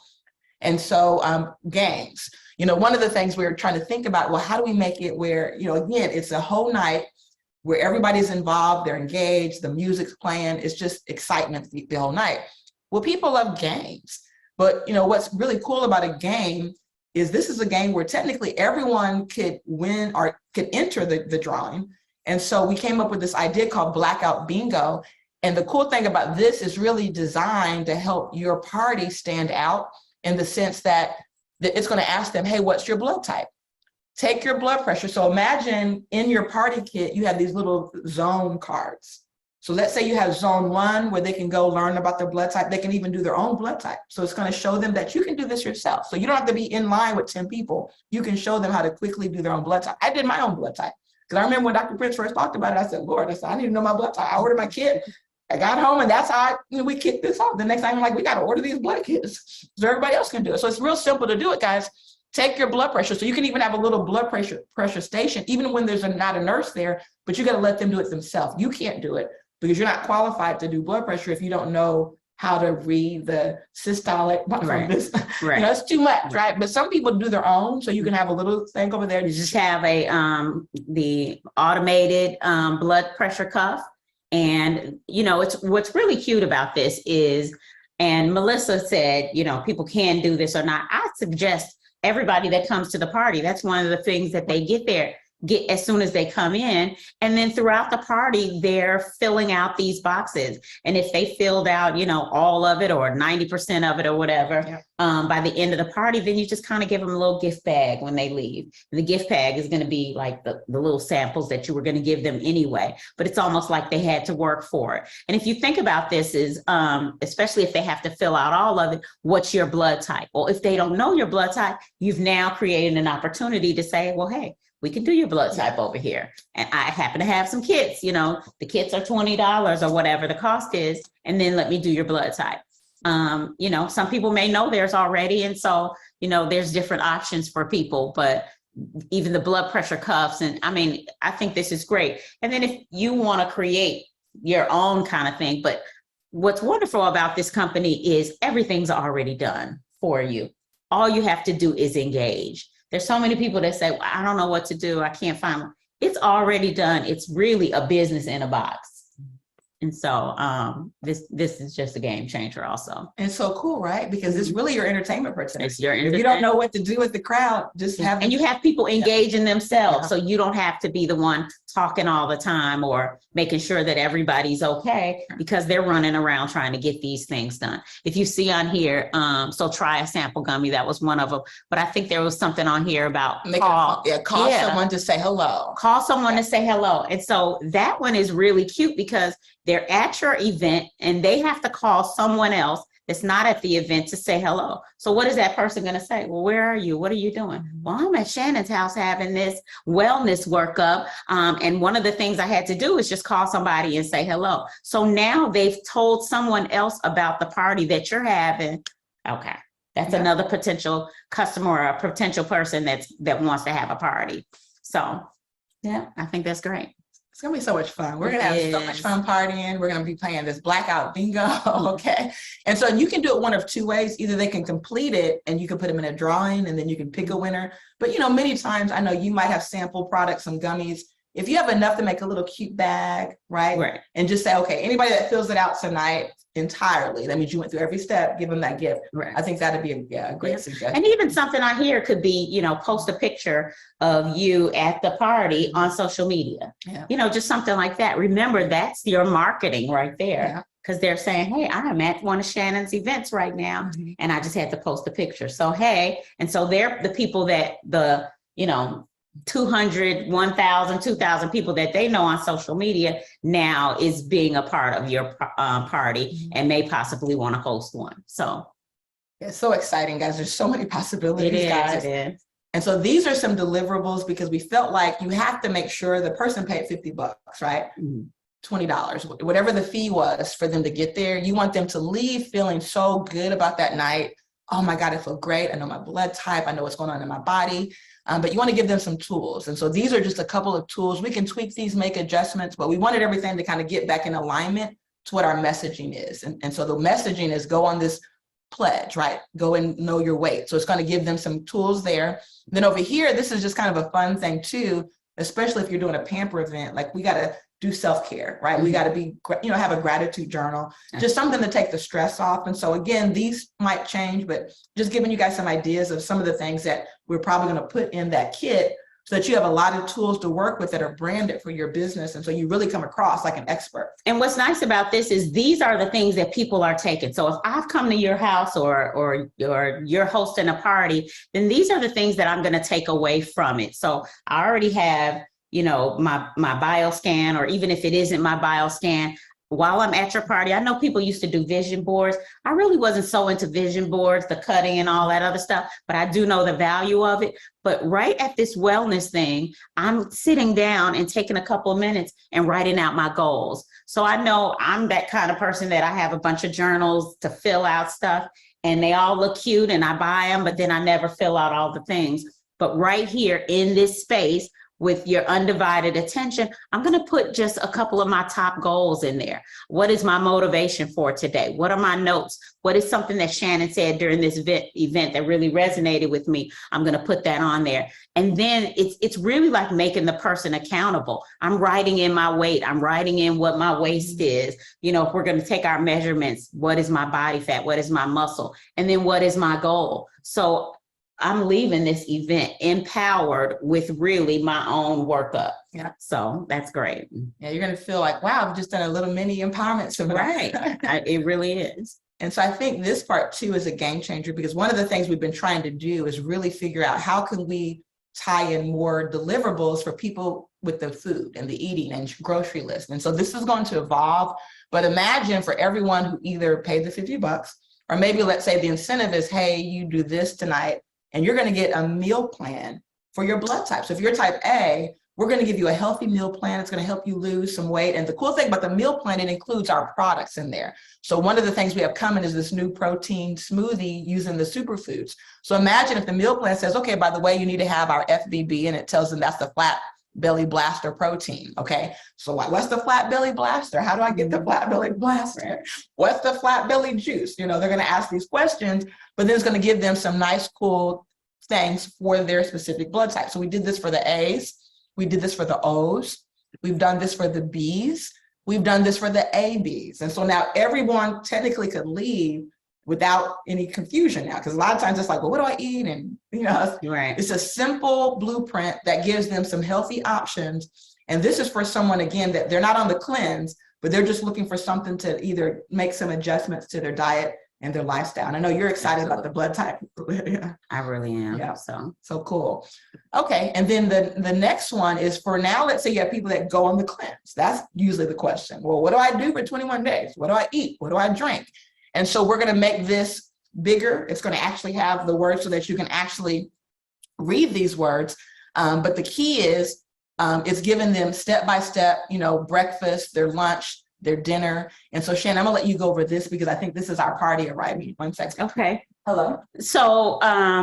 And so games, you know, one of the things we're trying to think about, well, how do we make it where, you know, again, it's a whole night where everybody's involved, they're engaged, the music's playing, it's just excitement the whole night. Well, people love games, but you know, what's really cool about a game is this is a game where technically everyone could win or could enter the drawing. And so we came up with this idea called Blackout Bingo. And the cool thing about this is really designed to help your party stand out in the sense that it's going to ask them, hey, what's your blood type? Take your blood pressure. So imagine in your party kit, you have these little zone cards. So let's say you have zone 1 where they can go learn about their blood type. They can even do their own blood type. So it's going to show them that you can do this yourself. So you don't have to be in line with 10 people. You can show them how to quickly do their own blood type. I did my own blood type because I remember when Dr. Prince first talked about it, I said, Lord, I need to know my blood type. I ordered my kit. I got home and that's how we kicked this off. The next time I'm like, we got to order these blood kits so everybody else can do it. So it's real simple to do it, guys. Take your blood pressure. So you can even have a little blood pressure station, even when there's not a nurse there, but you got to let them do it themselves. You can't do it because you're not qualified to do blood pressure if you don't know how to read the systolic from this. Right. You know, it's too much, right? But some people do their own. So you can have a little thing over there. You just have the automated blood pressure cuff. And, you know, it's what's really cute about this is, and Melissa said, you know, people can do this or not. I suggest everybody that comes to the party, that's one of the things that they get there. get as soon as they come in. And then throughout the party, they're filling out these boxes. And if they filled out, all of it or 90% of it or whatever, by the end of the party, then you just kind of give them a little gift bag when they leave. And the gift bag is going to be like the little samples that you were going to give them anyway, but it's almost like they had to work for it. And if you think about this is, especially if they have to fill out all of it, what's your blood type? Well, if they don't know your blood type, you've now created an opportunity to say, well, hey, we can do your blood type over here. And I happen to have some kits, the kits are $20 or whatever the cost is. And then let me do your blood type. Some people may know theirs already. And so, there's different options for people, but even the blood pressure cuffs. And I think this is great. And then if you want to create your own kind of thing, but what's wonderful about this company is everything's already done for you. All you have to do is engage. There's so many people that say, well, I don't know what to do. I can't find one. It's already done. It's really a business in a box. And so this is just a game changer also. And so cool, right? Because it's really your entertainment person. It's your If you don't know what to do with the crowd, just have. And you have people engaging themselves. So you don't have to be the one talking all the time or making sure that everybody's okay, because they're running around trying to get these things done. If you see on here, so try a sample gummy, that was one of them. But I think there was something on here about call someone to say hello. Call someone to say hello. And so that one is really cute because they're at your event and they have to call someone else that's not at the event to say hello. So what is that person going to say? Well, where are you? What are you doing? Well, I'm at Shannon's house having this wellness workup. And one of the things I had to do is just call somebody and say hello. So now they've told someone else about the party that you're having. Okay. That's another potential customer or a potential person that wants to have a party. So yeah, I think that's great. It's going to be so much fun. We're going to have so much fun partying. We're going to be playing this blackout bingo. Okay. And so you can do it one of two ways. Either they can complete it and you can put them in a drawing and then you can pick a winner. But, many times I know you might have sample products, some gummies. If you have enough to make a little cute bag, right? And just say, okay, anybody that fills it out tonight entirely, that means you went through every step, give them that gift. Right. I think that'd be a great suggestion. And even something on here could be, post a picture of you at the party on social media. Yeah. Just something like that. Remember, that's your marketing right there. Because they're saying, hey, I'm at one of Shannon's events right now, and I just had to post a picture. So, hey, and so they're the people that 200, 1,000, 2,000 people that they know on social media now is being a part of your party and may possibly want to host one. So it's so exciting, guys. There's so many possibilities, guys. It is. And so these are some deliverables because we felt like you have to make sure the person paid $50, right? $20, whatever the fee was for them to get there. You want them to leave feeling so good about that night. Oh my God, I feel great. I know my blood type. I know what's going on in my body. But you want to give them some tools. And so these are just a couple of tools. We can tweak these, make adjustments, but we wanted everything to kind of get back in alignment to what our messaging is. And so the messaging is go on this pledge, right? Go and know your weight. So it's going to give them some tools there. Then over here, this is just kind of a fun thing too, especially if you're doing a pamper event. Like we got to do self-care, right? We got to be, have a gratitude journal, just something to take the stress off. And so again, these might change, but just giving you guys some ideas of some of the things that we're probably going to put in that kit so that you have a lot of tools to work with that are branded for your business. And so you really come across like an expert. And what's nice about this is these are the things that people are taking. So if I've come to your house or you're hosting a party, then these are the things that I'm going to take away from it. So I already have my bioscan, or even if it isn't my bioscan, while I'm at your party, I know people used to do vision boards. I really wasn't so into vision boards, the cutting and all that other stuff, but I do know the value of it. But right at this wellness thing, I'm sitting down and taking a couple of minutes and writing out my goals. So I know I'm that kind of person that I have a bunch of journals to fill out stuff and they all look cute and I buy them, but then I never fill out all the things. But right here in this space, with your undivided attention, I'm going to put just a couple of my top goals in there. What is my motivation for today? What are my notes? What is something that Shannon said during this event that really resonated with me? I'm going to put that on there. And then it's really like making the person accountable. I'm writing in my weight. I'm writing in what my waist is. If we're going to take our measurements, what is my body fat? What is my muscle? And then what is my goal? So I'm leaving this event empowered with really my own workup. Yeah. So that's great. Yeah, you're going to feel like, wow, I've just done a little mini empowerment seminar. Right. It really is. And so I think this part too is a game changer, because one of the things we've been trying to do is really figure out how can we tie in more deliverables for people with the food and the eating and grocery list. And so this is going to evolve, but imagine for everyone who either paid the $50, or maybe let's say the incentive is, hey, you do this tonight and you're going to get a meal plan for your blood type. So if you're type A, we're going to give you a healthy meal plan. It's going to help you lose some weight. And the cool thing about the meal plan, it includes our products in there. So one of the things we have coming is this new protein smoothie using the superfoods. So imagine if the meal plan says, okay, by the way, you need to have our FBB, and it tells them that's the flat belly blaster protein. Okay. So what's the flat belly blaster? How do I get the flat belly blaster? What's the flat belly juice? You know, they're going to ask these questions, but then it's going to give them some nice, cool things for their specific blood type. So we did this for the A's. We did this for the O's. We've done this for the B's. We've done this for the ABs. And so now everyone technically could leave without any confusion now, because a lot of times it's like, well, what do I eat? And, you know, Right. It's a simple blueprint that gives them some healthy options. And this is for someone, again, that they're not on the cleanse, but they're just looking for something to either make some adjustments to their diet and their lifestyle. And I know you're excited about the blood type. Yeah. I really am. Yeah. So Cool. Okay. And then the next one is for now, let's say you have people that go on the cleanse. That's usually the question. Well, what do I do for 21 days? What do I eat? What do I drink? And so we're going to make this bigger. It's going to actually have the words so that you can actually read these words. But the key is it's giving them step-by-step, you know, breakfast, their lunch, their dinner. And so Shannon, I'm gonna let you go over this because I think this is our party arriving. 1 second. okay. Hello. So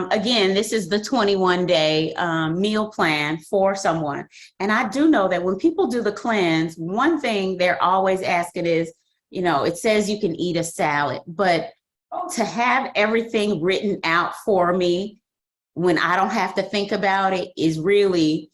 again, this is the 21-day meal plan for someone. And I do know that when people do the cleanse, one thing they're always asking is, you know, it says you can eat a salad, but to have everything written out for me when I don't have to think about it is really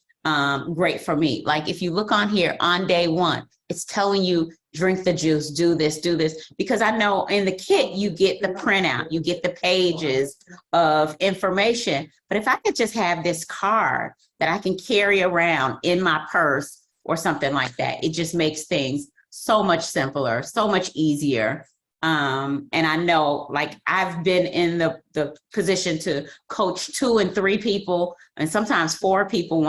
great for me. Like if you look on here on day 1, it's telling you drink the juice, do this, because I know in the kit you get the printout, you get the pages of information. But if I could just have this card that I can carry around in my purse or something like that, it just makes things so much simpler, so much easier. And I know, like, I've been in the position to coach 2 and 3 people and sometimes 4 people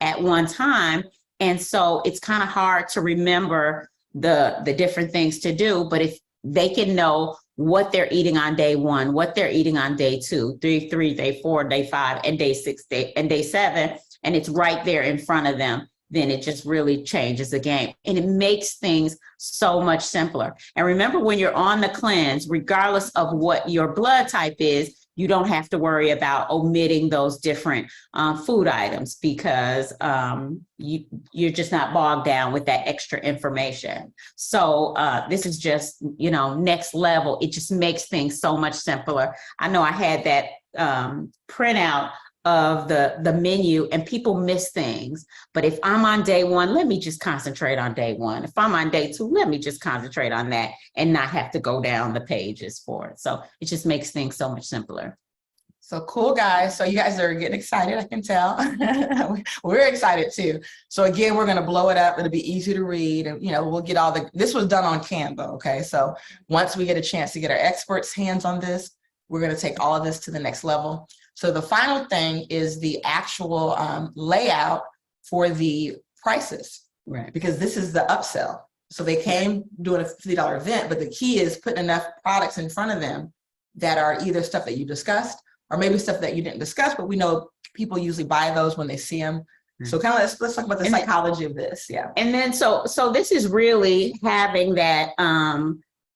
at one time. And so it's kind of hard to remember the different things to do. But if they can know what they're eating on day 1, what they're eating on day 2, day 3, day 4, day 5, and day 6, and day 7, and it's right there in front of them, then it just really changes the game. And it makes things so much simpler. And remember, when you're on the cleanse, regardless of what your blood type is, you don't have to worry about omitting those different food items because you're just not bogged down with that extra information. So this is just, you know, next level. It just makes things so much simpler. I know I had that printout of the menu and people miss things. But if I'm on day 1, let me just concentrate on day 1. If I'm on day 2, let me just concentrate on that and not have to go down the pages for it. So it just makes things so much simpler. So cool, guys. So you guys are getting excited, I can tell. We're excited too. So again, we're going to blow it up. It'll be easy to read. And, you know, we'll get this was done on Canva. Okay. So once we get a chance to get our experts' hands on this, we're going to take all of this to the next level. So the final thing is the actual layout for the prices, right? Because this is the upsell. So they came doing a $50 event, but the key is putting enough products in front of them that are either stuff that you discussed or maybe stuff that you didn't discuss, but we know people usually buy those when they see them. Mm-hmm. So kind of let's talk about the psychology of this. Yeah. And then so this is really having that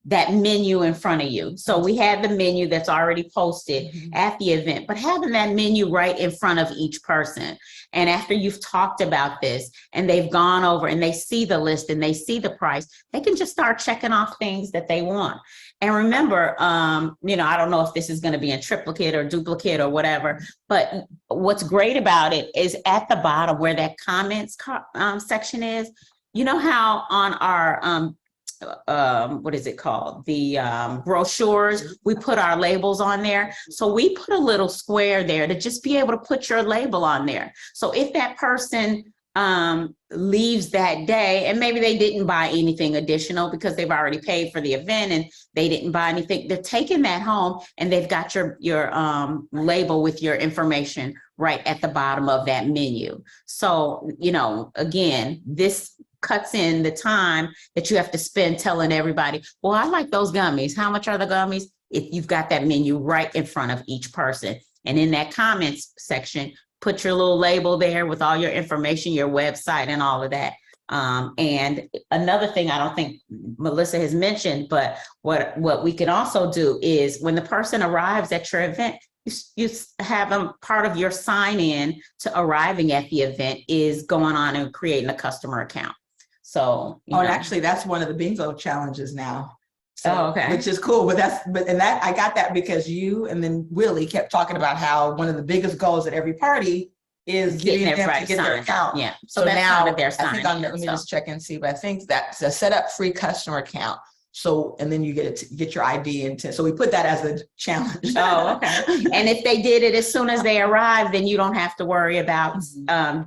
that menu in front of you. So we had the menu that's already posted at the event, but having that menu right in front of each person. And after you've talked about this and they've gone over and they see the list and they see the price, they can just start checking off things that they want. And remember, you know, I don't know if this is going to be in triplicate or duplicate or whatever, but what's great about it is at the bottom where that comments section is, you know how on our what is it called? The brochures. We put our labels on there. So we put a little square there to just be able to put your label on there. So if that person leaves that day and maybe they didn't buy anything additional because they've already paid for the event and they didn't buy anything, they're taking that home and they've got your label with your information right at the bottom of that menu. So, you know, again, this cuts in the time that you have to spend telling everybody, well, I like those gummies. How much are the gummies? If you've got that menu right in front of each person. And in that comments section, put your little label there with all your information, your website and all of that. And another thing I don't think Melissa has mentioned, but what we can also do is when the person arrives at your event, you have them part of your sign in to arriving at the event is going on and creating a customer account. So, and actually that's one of the bingo challenges now. So, okay. Which is cool, but I got that because you and then Willie kept talking about how one of the biggest goals at every party is getting them to get their account. Yeah. So now I think let me just check and see, but I think that's a set up free customer account. So, and then you get your ID into, so we put that as a challenge. Oh, okay. And if they did it as soon as they arrive, then you don't have to worry about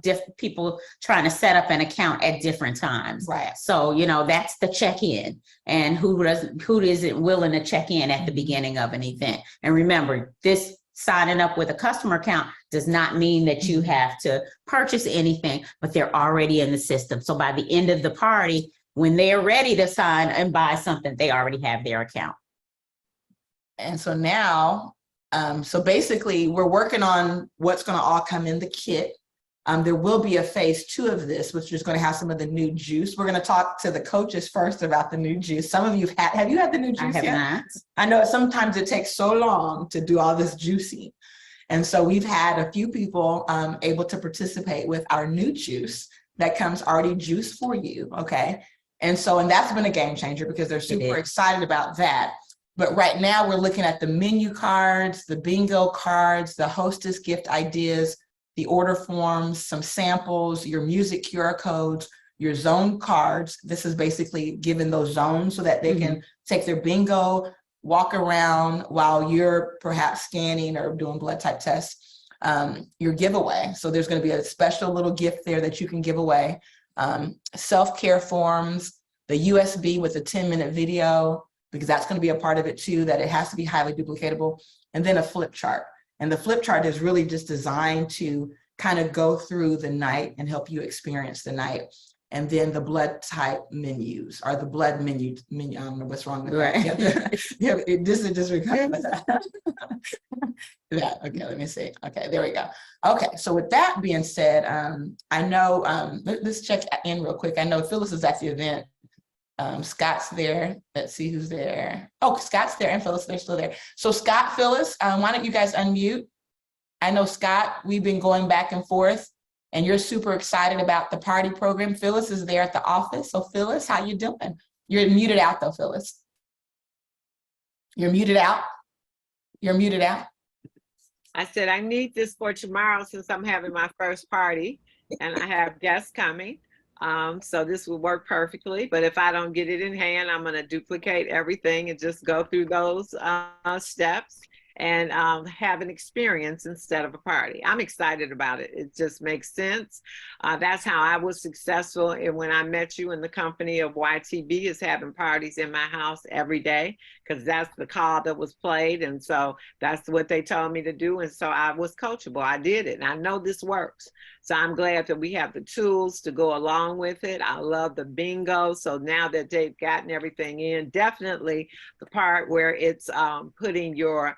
different people trying to set up an account at different times. Right. So, you know, that's the check-in, and who isn't willing to check in at the beginning of an event. And remember, this signing up with a customer account does not mean that you have to purchase anything, but they're already in the system. So by the end of the party, when they're ready to sign and buy something, they already have their account. And so now, so basically we're working on what's going to all come in the kit. There will be a phase 2 of this, which is going to have some of the new juice. We're going to talk to the coaches first about the new juice. Some of you have you had the new juice yet? I have not. I know sometimes it takes so long to do all this juicing. And so we've had a few people able to participate with our new juice that comes already juiced for you, okay? And that's been a game changer because they're super excited about that. But right now we're looking at the menu cards, the bingo cards, the hostess gift ideas, the order forms, some samples, your music QR codes, your zone cards. This is basically giving those zones so that they can take their bingo, walk around while you're perhaps scanning or doing blood type tests, your giveaway. So there's going to be a special little gift there that you can give away. Self-care forms, the USB with a 10-minute video, because that's going to be a part of it too, that it has to be highly duplicatable, and then a flip chart. And the flip chart is really just designed to kind of go through the night and help you experience the night. And then the blood type menus, or the blood menu, I don't know what's wrong with that. Yeah, this is just that. Okay, let me see. Okay, there we go. Okay, so with that being said, I know, let's check in real quick. I know Phyllis is at the event. Scott's there. Let's see who's there. Oh, Scott's there and Phyllis, they're still there. So Scott, Phyllis, why don't you guys unmute? I know, Scott, we've been going back and forth and you're super excited about the party program. Phyllis is there at the office. So Phyllis, how you doing? You're muted out though, Phyllis. You're muted out. You're muted out. I said, I need this for tomorrow since I'm having my first party and I have guests coming. So this will work perfectly, but if I don't get it in hand, I'm going to duplicate everything and just go through those steps and have an experience instead of a party. I'm excited about it. It just makes sense. That's how I was successful when I met you in the company of YTB, is having parties in my house every day, because that's the call that was played. And so that's what they told me to do. And so I was coachable. I did it. And I know this works. So I'm glad that we have the tools to go along with it. I love the bingo. So now that they've gotten everything in, definitely the part where it's putting your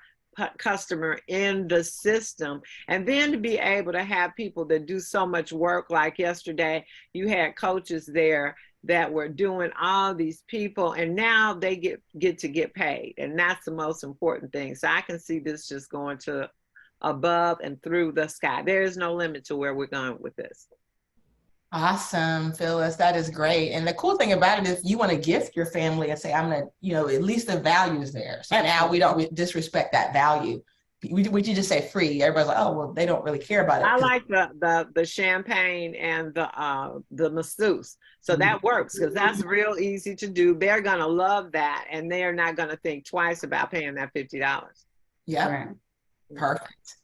customer in the system, and then to be able to have people that do so much work. Like yesterday, you had coaches there that were doing all these people, and now they get to get paid, and that's the most important thing. So I can see this just going to above and through the sky. There is no limit to where we're going with this. Awesome, Phyllis, that is great. And the cool thing about it is you want to gift your family and say, I'm going to, at least the value is there. So now we don't disrespect that value. would you just say free? Everybody's like, oh, well, they don't really care about I it. like the champagne and the masseuse. So that works because that's real easy to do. They're gonna love that, and they are not gonna think twice about paying that $50. Yep, Right. perfect.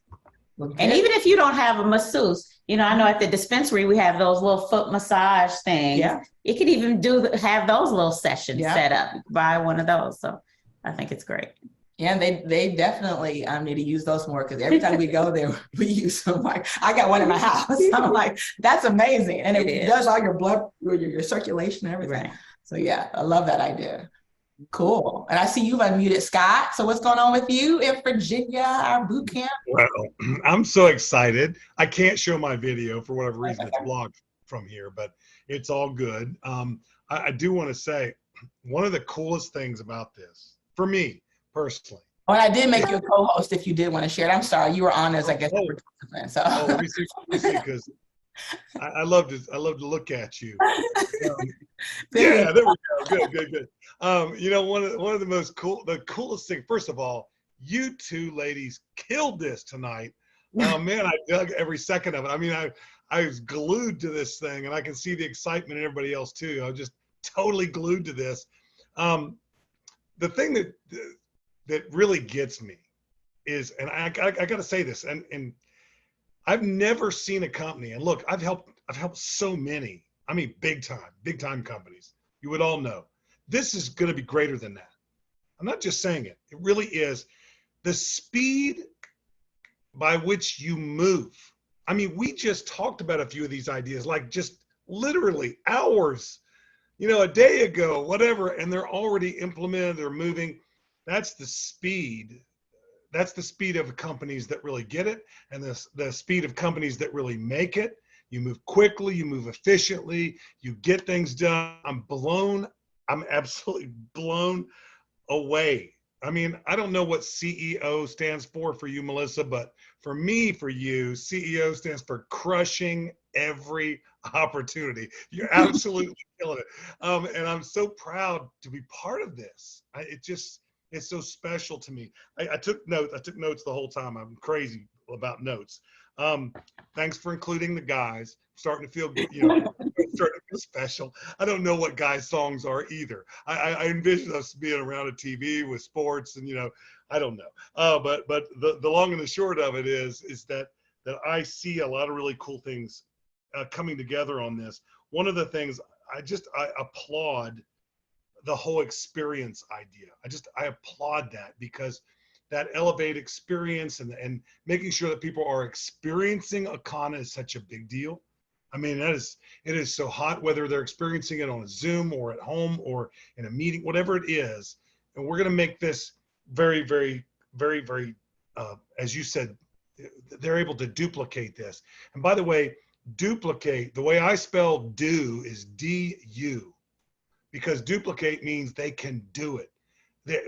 Well, And even if you don't have a masseuse, you know, I know at the dispensary we have those little foot massage things. Yeah. You could even have those little sessions Yeah. set up. Buy one of those. So I think it's great. Yeah, and they definitely need to use those more because every time we go there, we use them. Like I got one in my house. I'm like, that's amazing, and it does all your blood, your circulation, and everything. Right. So yeah, I love that idea. Cool. And I see you've unmuted Scott. So what's going on with you in Virginia, our boot camp? Well, I'm so excited. I can't show my video for whatever reason. It's blocked from here, but it's all good. I do want to say one of the coolest things about this, for me personally. Oh, and I did make you a co-host if you did want to share it. I'm sorry, you were on as I guess a participant. So let me see because I love to look at you. Yeah, there we go. Good. You know, one of the coolest thing. First of all, you two ladies killed this tonight. Man, I dug every second of it. I mean, I was glued to this thing, and I can see the excitement in everybody else too. I was just totally glued to this. The thing that really gets me is, and I got to say this, and I've never seen a company, and look, I've helped so many. I mean, big time companies. You would all know. This is going to be greater than that. I'm not just saying it. It really is. The speed by which you move. I mean, we just talked about a few of these ideas, like just literally hours, you know, a day ago, whatever, and they're already implemented or moving. That's the speed. That's the speed of companies that really get it, and the speed of companies that really make it. You move quickly, you move efficiently, you get things done. I'm absolutely blown away. I mean, I don't know what CEO stands for you, Melissa, but for me, for you, CEO stands for crushing every opportunity. You're absolutely killing it. And I'm so proud to be part of this. It's so special to me. I took notes. I took notes the whole time. I'm crazy about notes. Thanks for including the guys. Starting to feel, starting to feel special. I don't know what guys' songs are either. I envision us being around a TV with sports, and I don't know. But the long and the short of it is that I see a lot of really cool things coming together on this. One of the things I applaud the whole experience idea. I applaud that because that elevate experience and making sure that people are experiencing Akana is such a big deal. I mean, it is so hot, whether they're experiencing it on a Zoom or at home or in a meeting, whatever it is. And we're going to make this very, very, very, very, as you said, they're able to duplicate this. And by the way, duplicate, the way I spell do is D-U, because duplicate means they can do it.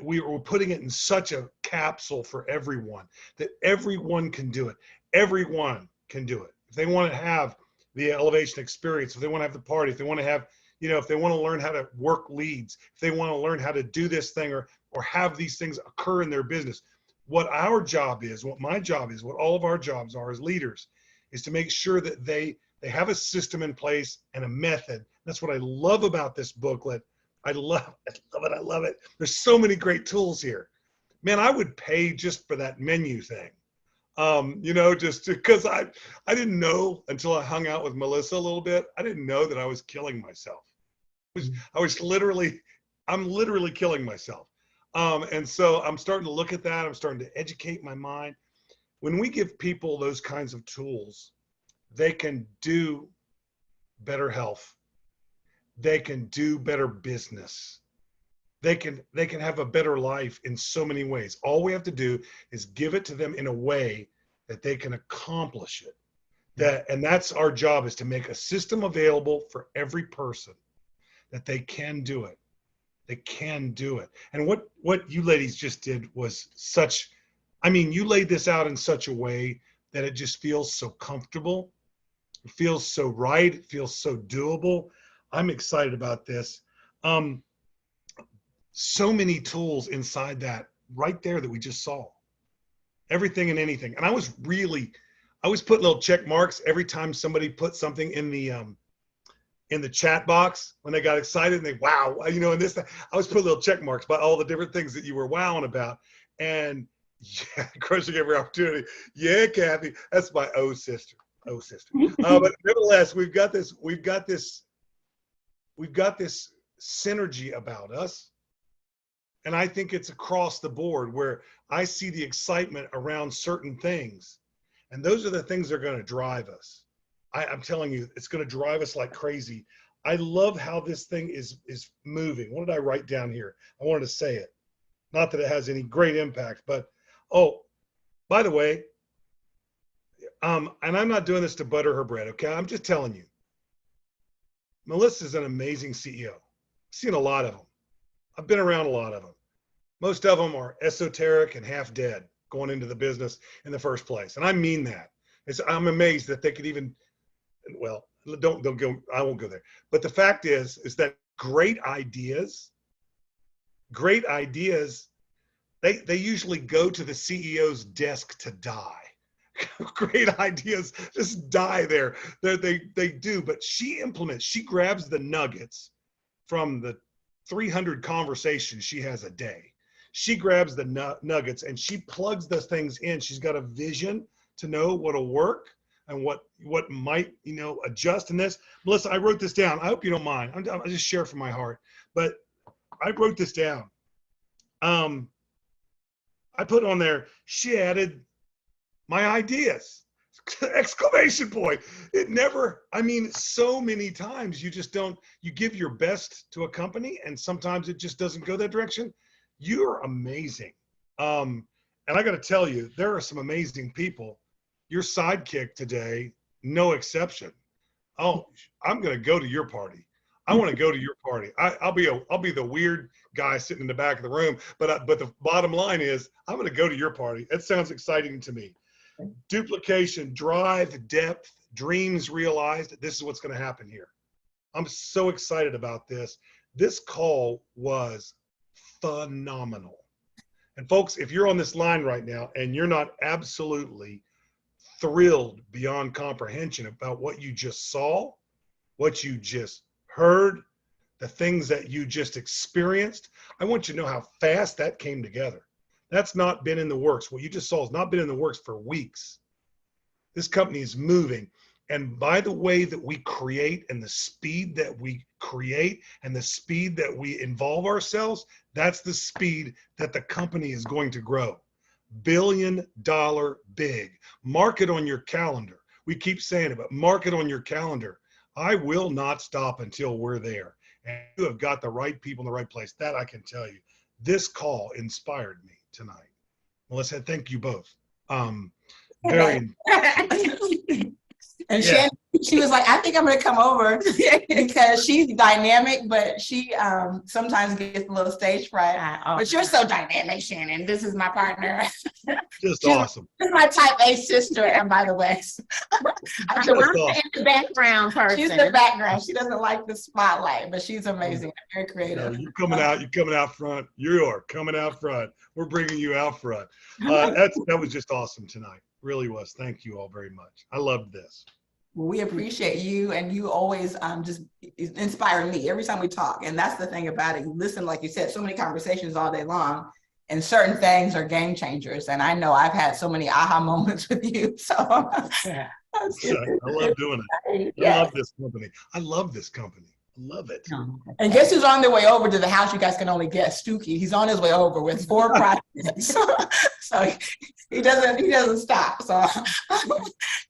We're putting it in such a capsule for everyone that everyone can do it. Everyone can do it. If they want to have the elevation experience, if they want to have the party, if they want to have, if they want to learn how to work leads, if they want to learn how to do this thing or have these things occur in their business, what our job is, what my job is, what all of our jobs are as leaders, is to make sure that they have a system in place and a method. That's what I love about this booklet. I love it. There's so many great tools here. Man, I would pay just for that menu thing. Just because I didn't know until I hung out with Melissa a little bit. I didn't know that I was killing myself. I'm literally killing myself. And so I'm starting to look at that. I'm starting to educate my mind. When we give people those kinds of tools, they can do better health. They can do better business. They can have a better life in so many ways. All we have to do is give it to them in a way that they can accomplish it. And that's our job, is to make a system available for every person that they can do it. They can do it. And what you ladies just did was you laid this out in such a way that it just feels so comfortable. It feels so right. It feels so doable. I'm excited about this. So many tools inside that right there that we just saw. everything and anything. And I was putting little check marks every time somebody put something in the chat box when they got excited and they, wow, you know, and this, I was putting little check marks by all the different things that you were wowing about. And yeah, crushing every opportunity. Yeah, Kathy, that's my sister. But nevertheless, we've got this synergy about us. And I think it's across the board where I see the excitement around certain things. And those are the things that are going to drive us. I'm telling you, it's going to drive us like crazy. I love how this thing is moving. What did I write down here? I wanted to say it. Not that it has any great impact, but, oh, by the way, and I'm not doing this to butter her bread, okay? I'm just telling you. Melissa's an amazing CEO. I've seen a lot of them. I've been around a lot of them. Most of them are esoteric and half dead going into the business in the first place. And I mean that. I'm amazed that they could even, well, don't go, I won't go there. But the fact is that great ideas, they usually go to the CEO's desk to die. Great ideas just die there. They do, but she grabs the nuggets from the 300 conversations she has a day. She grabs the nuggets and she plugs those things in. She's got a vision to know what'll work and what might, you know, adjust in this. Melissa, I wrote this down. I hope you don't mind. I'll just share from my heart, but I wrote this down. I put on there, she added my ideas, exclamation point. It never, I mean, so many times you give your best to a company and sometimes it just doesn't go that direction. You're amazing. And I got to tell you, there are some amazing people. Your sidekick today, no exception. Oh, I'm going to go to your party. I want to go to your party. I'll be the weird guy sitting in the back of the room. But the bottom line is, I'm going to go to your party. It sounds exciting to me. Duplication, drive, depth, dreams realized. This is what's going to happen here. I'm so excited about this. This call was phenomenal. And folks, if you're on this line right now and you're not absolutely thrilled beyond comprehension about what you just saw, what you just heard, the things that you just experienced, I want you to know how fast that came together. That's not been in the works. What you just saw has not been in the works for weeks. This company is moving. And by the way that we create and the speed that we create and the speed that we involve ourselves, that's the speed that the company is going to grow. $1 billion big. Mark it on your calendar. We keep saying it, but mark it on your calendar. I will not stop until we're there. And you have got the right people in the right place. That I can tell you. This call inspired me tonight. Melissa, thank you both. Very. And Shannon, she was like, I think I'm going to come over because she's dynamic, but she sometimes gets a little stage fright. But you're so dynamic, Shannon. This is my partner. Just awesome. This is my type A sister, and by the way. I'm the background person. She's the background. She doesn't like the spotlight, but she's amazing. Very creative. You're coming out front. You are coming out front. We're bringing you out front. That was just awesome tonight. Really was. Thank you all very much. I loved this. We appreciate you, and you always just inspire me every time we talk. And that's the thing about it. You listen, like you said, so many conversations all day long, and certain things are game changers. And I know I've had so many aha moments with you. So I love doing it. I love this company. I love this company. Love it. And guess who's on their way over to the house? You guys can only guess. Stookie. He's on his way over with 4 projects. So he doesn't stop. So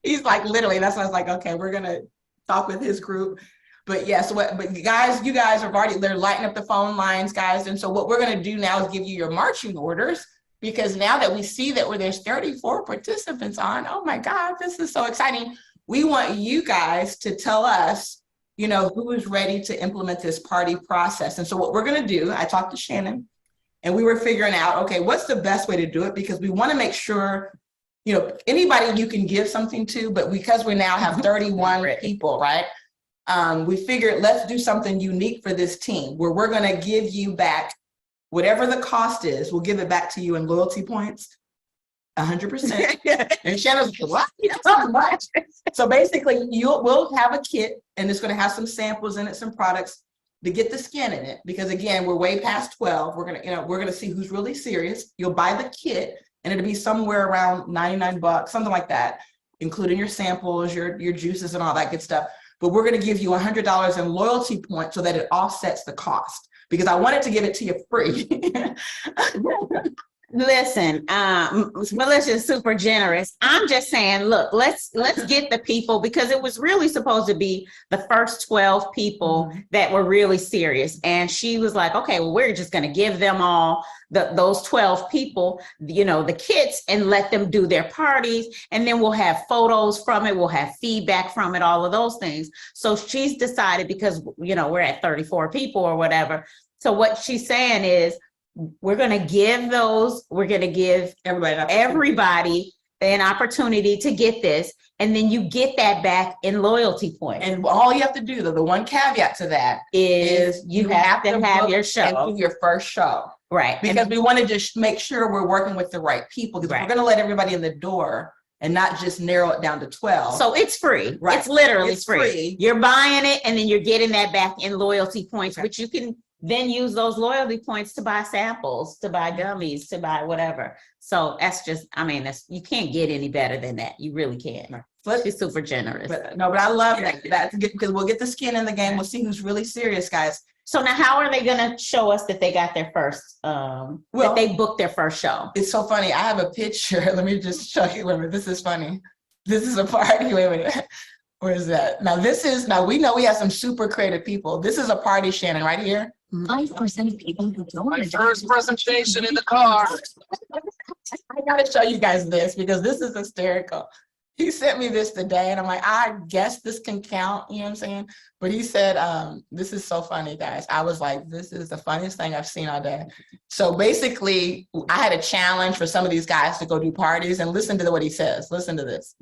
he's like literally. That's why I was like, okay, we're gonna talk with his group. But yes, but guys, you guys are they're lighting up the phone lines, guys. And so what we're gonna do now is give you your marching orders, because now that we see that there's 34 participants on, oh my God, this is so exciting. We want you guys to tell us, you know, who is ready to implement this party process. And so what we're going to do, I talked to Shannon and we were figuring out, okay, what's the best way to do it? Because we want to make sure, you know, anybody you can give something to, but because we now have 31 people, right? We figured let's do something unique for this team where we're going to give you back whatever the cost is. We'll give it back to you in loyalty points. 100%. And Shannon's like, what? You so much. So basically, we'll have a kit, and it's going to have some samples in it, some products to get the skin in it. Because again, we're way past 12. We're gonna see who's really serious. You'll buy the kit, and it'll be somewhere around $99, something like that, including your samples, your juices, and all that good stuff. But we're going to give you $100 in loyalty points so that it offsets the cost. Because I wanted to give it to you free. Listen, Melissa's super generous. I'm just saying, look, let's get the people, because it was really supposed to be the first 12 people that were really serious. And she was like, okay, well, we're just going to give them all those 12 people, the kits, and let them do their parties. And then we'll have photos from it. We'll have feedback from it, all of those things. So she's decided, because, we're at 34 people or whatever. So what she's saying is, we're going to give everybody an opportunity to get this, and then you get that back in loyalty points. And all you have to do, though, the one caveat to that is you have to have your show and do your first show. Right. Because we want to just make sure we're working with the right people, because we're going to let everybody in the door and not just narrow it down to 12. So it's free. Right. It's literally free. You're buying it, and then you're getting that back in loyalty points, which you can then use those loyalty points to buy samples, to buy gummies, to buy whatever. So that's just, you can't get any better than that. You really can't. She's super generous. But I love that. That's good, because we'll get the skin in the game. We'll see who's really serious, guys. So now, how are they going to show us that they got their first, that they booked their first show? It's so funny. I have a picture. Let me just show you. Wait a minute. This is funny. This is a party. Wait a minute. Where is that? Now we know we have some super creative people. This is a party, Shannon, right here. 5% of people who go My first presentation in the car. I gotta show you guys this, because this is hysterical. He sent me this today, and I'm like, I guess this can count, you know what I'm saying? But he said, this is so funny, guys. I was like, this is the funniest thing I've seen all day. So basically, I had a challenge for some of these guys to go do parties, and listen to what he says. Listen to this.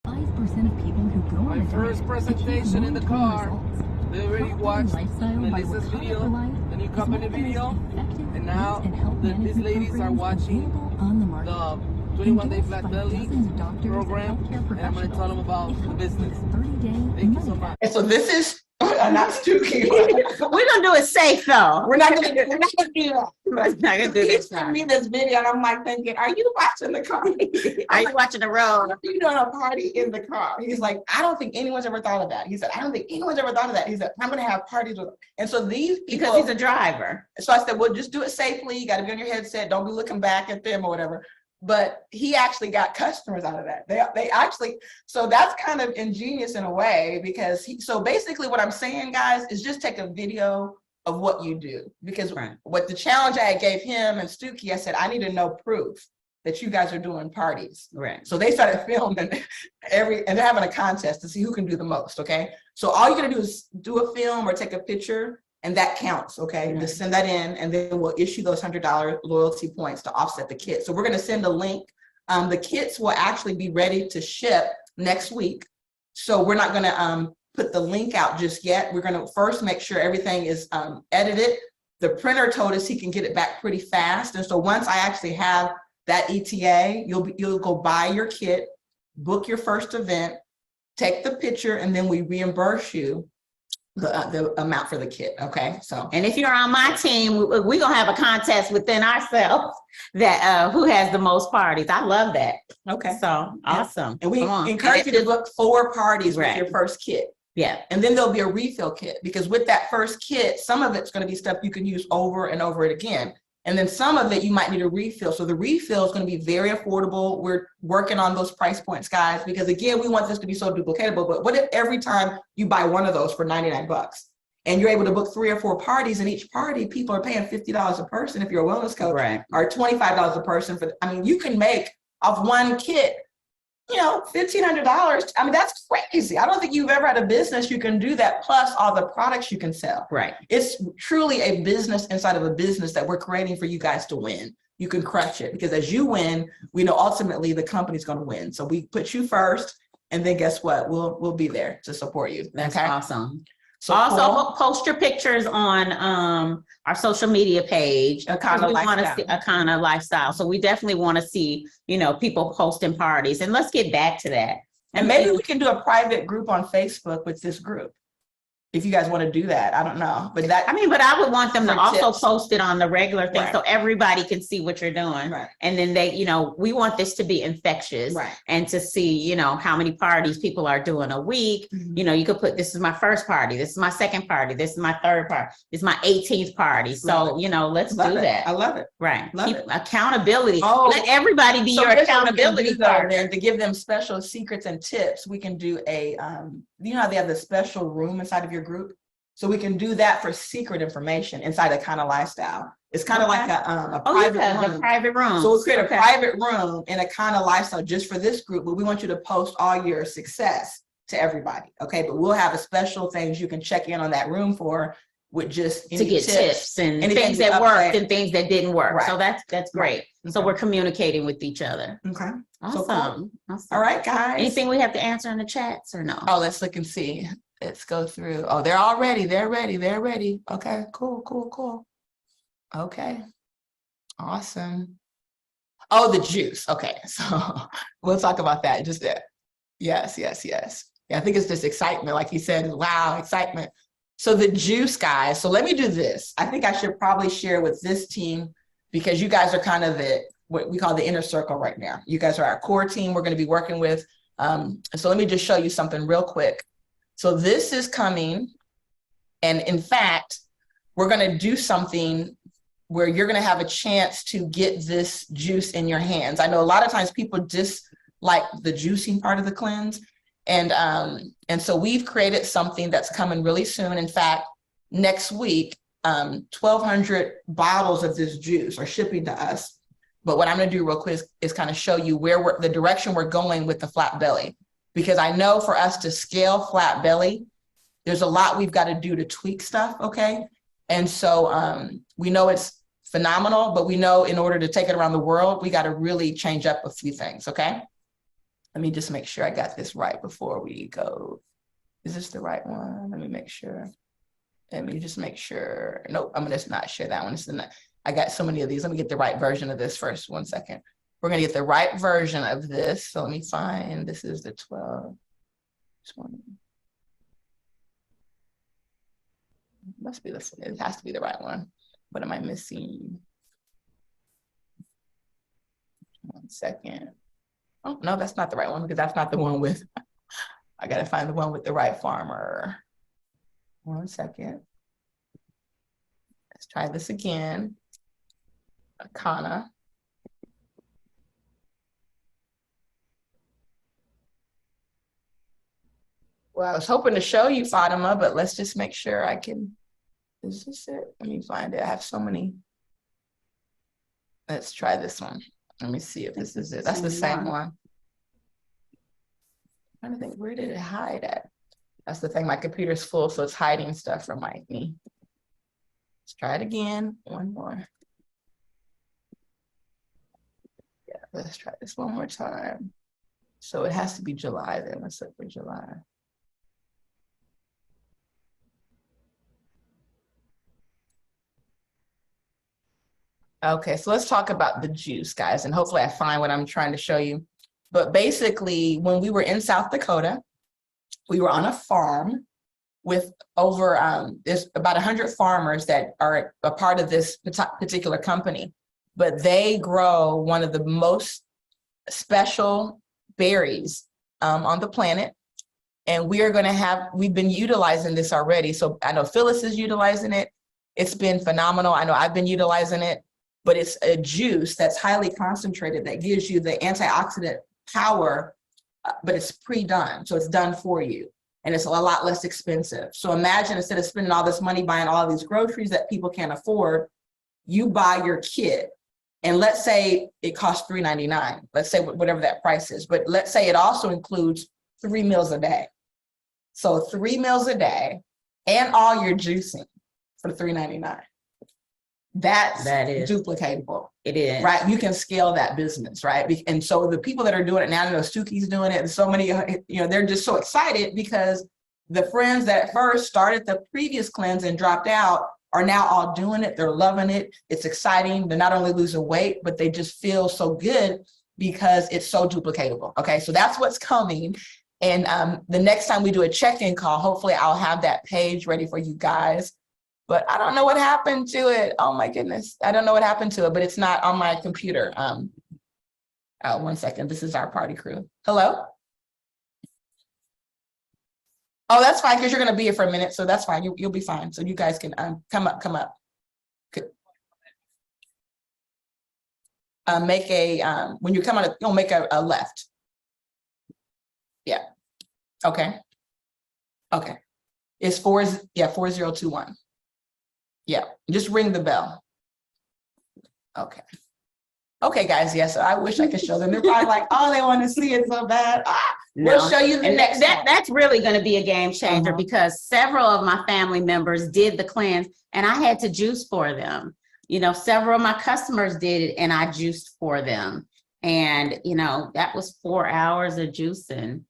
5% of people who go on My first presentation in the car. They already watched Melissa's video, the new company video, and now these ladies are watching the 21-day flat belly program, and I'm going to tell them about the business. Thank you so much. And so this is not Stookie. We're gonna do it safe, though. We're not gonna do that. We're not gonna do He this. sent me this video, and I'm like thinking, are you watching the car? Are you watching the road? You doing a party in the car? He's like, I don't think anyone's ever thought of that. He said, I don't think anyone's ever thought of that. He said, I'm gonna have parties with. And so these people, Because he's a driver. So I said, well, just do it safely. You got to be on your headset. Don't be looking back at them or whatever. But he actually got customers out of that. They actually, so that's kind of ingenious in a way, because so basically what I'm saying, guys, is just take a video of what you do. Because what the challenge I gave him and Stookie, I said, I need to know proof that you guys are doing parties. Right. So they started filming and they're having a contest to see who can do the most. Okay. So all you're gonna do is do a film or take a picture, and that counts, okay? Just send that in, and then we'll issue those $100 loyalty points to offset the kit. So we're gonna send a link. The kits will actually be ready to ship next week. So we're not gonna put the link out just yet. We're gonna first make sure everything is edited. The printer told us he can get it back pretty fast. And so once I actually have that ETA, you'll go buy your kit, book your first event, take the picture, and then we reimburse you the amount for the kit. Okay. So, and if you're on my team, we're gonna have a contest within ourselves that who has the most parties. I love that. Okay. So awesome. And we encourage you to book 4 parties with your first kit. Yeah. And then there'll be a refill kit, because with that first kit, some of it's going to be stuff you can use over and over it again. And then some of it you might need a refill. So the refill is going to be very affordable. We're working on those price points, guys, because again, we want this to be so duplicatable. But what if every time you buy one of those for $99 and you're able to book 3 or 4 parties, and each party people are paying $50 a person if you're a wellness coach, or $25 a person you can make off one kit, $1,500. I mean, that's crazy. I don't think you've ever had a business you can do that, plus all the products you can sell. Right. It's truly a business inside of a business that we're creating for you guys to win. You can crush it, because as you win, we know ultimately the company's going to win. So we put you first, and then guess what? We'll be there to support you. That's awesome. So Also, cool. post your pictures on our social media page. Akana We want to Lifestyle. see Akana Lifestyle. So we definitely want to see, people posting parties. And let's get back to that. And maybe we can do a private group on Facebook with this group. If you guys want to do that, I don't know. But but I would want them to For also tips. post it on the regular thing Right. so everybody can see what you're doing. Right. And then we want this to be infectious. Right. And to see, how many parties people are doing a week. Mhm. You could put, this is my first party, this is my second party, this is my third party, this is my 18th party. So, let's Love do it. that. I love it. Right. Love Keep it. accountability. Oh, Let everybody be So your here's what we can accountability do, though, partner. there, to give them special secrets and tips. We can do a, how they have the special room inside of your group. So we can do that for secret information inside a kind of lifestyle. It's kind of like a private room. The private room. So we'll create a private room in a kind of lifestyle just for this group, but we want you to post all your success to everybody. Okay, but we'll have a special things you can check in on that room for, with just to get tips and things we that worked update. and things that didn't work. Right. So that's great. Right. So Okay. we're communicating with each other. Okay. Awesome. So cool. Awesome. All right, guys. Anything we have to answer in the chats or no? Oh, let's look and see. Let's go through. Oh, they're all ready. They're ready. They're ready. Okay, cool. Okay. Awesome. Oh, the juice. Okay, so we'll talk about that. Just that. Yes. Yeah, I think it's just excitement. Like he said, wow, excitement. So the juice, guys. So let me do this. I think I should probably share with this team, because you guys are kind of what we call the inner circle right now. You guys are our core team we're going to be working with. So let me just show you something real quick. So this is coming, and in fact, we're going to do something where you're going to have a chance to get this juice in your hands. I know a lot of times people dislike the juicing part of the cleanse, and so we've created something that's coming really soon. In fact, next week, 1,200 bottles of this juice are shipping to us. But what I'm going to do real quick is kind of show you where the direction we're going with the flat belly. Because I know for us to scale flat belly, there's a lot we've got to do to tweak stuff, okay? And so we know it's phenomenal, but we know in order to take it around the world, we got to really change up a few things, okay? Let me just make sure I got this right before we go. Is this the right one? Let me make sure. Let me just make sure. Nope, I'm going to not share that one. I got so many of these. Let me get the right version of this first. 1 second. We're going to get the right version of this. So let me find, this is the 12, 20. Must be this, it has to be the right one. What am I missing? 1 second. Oh, no, that's not the right one, because that's not the one with, I got to find the one with the right farmer. 1 second. Let's try this again. Akana. Well, I was hoping to show you Fatima, but let's just make sure I can. Is this it? Let me find it. I have so many. Let's try this one. Let me see if this is it. That's the same one. I'm trying to think, where did it hide at? That's the thing. My computer's full, so it's hiding stuff from me. Let's try it again. One more. Yeah, let's try this one more time. So it has to be July then. Let's look for July. Okay, so let's talk about the juice, guys, and hopefully I find what I'm trying to show you. But basically, when we were in South Dakota, we were on a farm with over, there's about 100 farmers that are a part of this particular company, but they grow one of the most special berries on the planet. And we are going to have, we've been utilizing this already. So I know Phyllis is utilizing it. It's been phenomenal. I know I've been utilizing it, but it's a juice that's highly concentrated that gives you the antioxidant power, but it's pre-done. So it's done for you. And it's a lot less expensive. So imagine, instead of spending all this money buying all these groceries that people can't afford, you buy your kit. And let's say it costs $3.99. Let's say whatever that price is. But let's say it also includes 3 meals a day. So 3 meals a day and all your juicing for $3.99. That is duplicatable. It is. Right? You can scale that business, right? And so the people that are doing it now, I know Suki's doing it, and so many, they're just so excited because the friends that first started the previous cleanse and dropped out are now all doing it. They're loving it. It's exciting. They're not only losing weight, but they just feel so good because it's so duplicatable. Okay, so that's what's coming. And the next time we do a check-in call, hopefully I'll have that page ready for you guys. But I don't know what happened to it. Oh my goodness. I don't know what happened to it, but it's not on my computer. One second. This is our party crew. Hello? Oh, that's fine, because you're going to be here for a minute. So that's fine. You'll be fine. So you guys can come up. Make a, when you come out, you'll make a left. Yeah. Okay. Okay. It's 4021. Yeah. Just ring the bell. Okay. Okay, guys. Yes. I wish I could show them. They're probably like, oh, they want to see it so bad. No. We'll show you the And next one. that's really going to be a game changer because several of my family members did the cleanse and I had to juice for them. You know, several of my customers did it and I juiced for them. And, you know, that was 4 hours of juicing.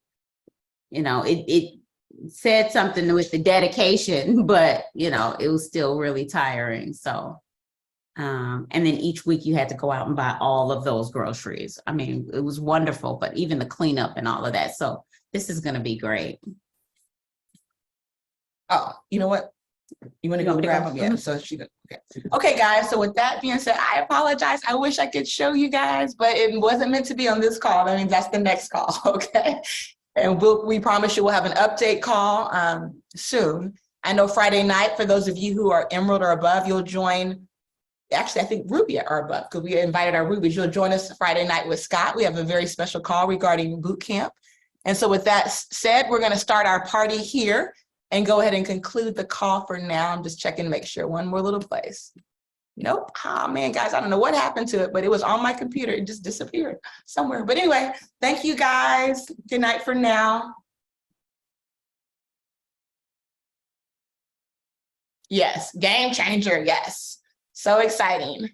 You know, it said something with the dedication, but, you know, it was still really tiring. So, and then each week you had to go out and buy all of those groceries. I mean, it was wonderful, but even the cleanup and all of that. So this is going to be great. Oh, you know what? You want to go grab them? Yeah. So she, okay. Okay, guys. So with that being said, I apologize. I wish I could show you guys, but it wasn't meant to be on this call. That means that's the next call. Okay. And we promise you we'll have an update call soon. I know Friday night, for those of you who are Emerald or above, you'll join. Actually, I think Ruby are above because we invited our Rubies. You'll join us Friday night with Scott. We have a very special call regarding boot camp. And so with that said, we're going to start our party here and go ahead and conclude the call for now. I'm just checking to make sure. One more little place. Nope. Oh man, guys, I don't know what happened to it, but it was on my computer. It just disappeared somewhere. But anyway, thank you guys. Good night for now. Yes, game changer. Yes. So exciting.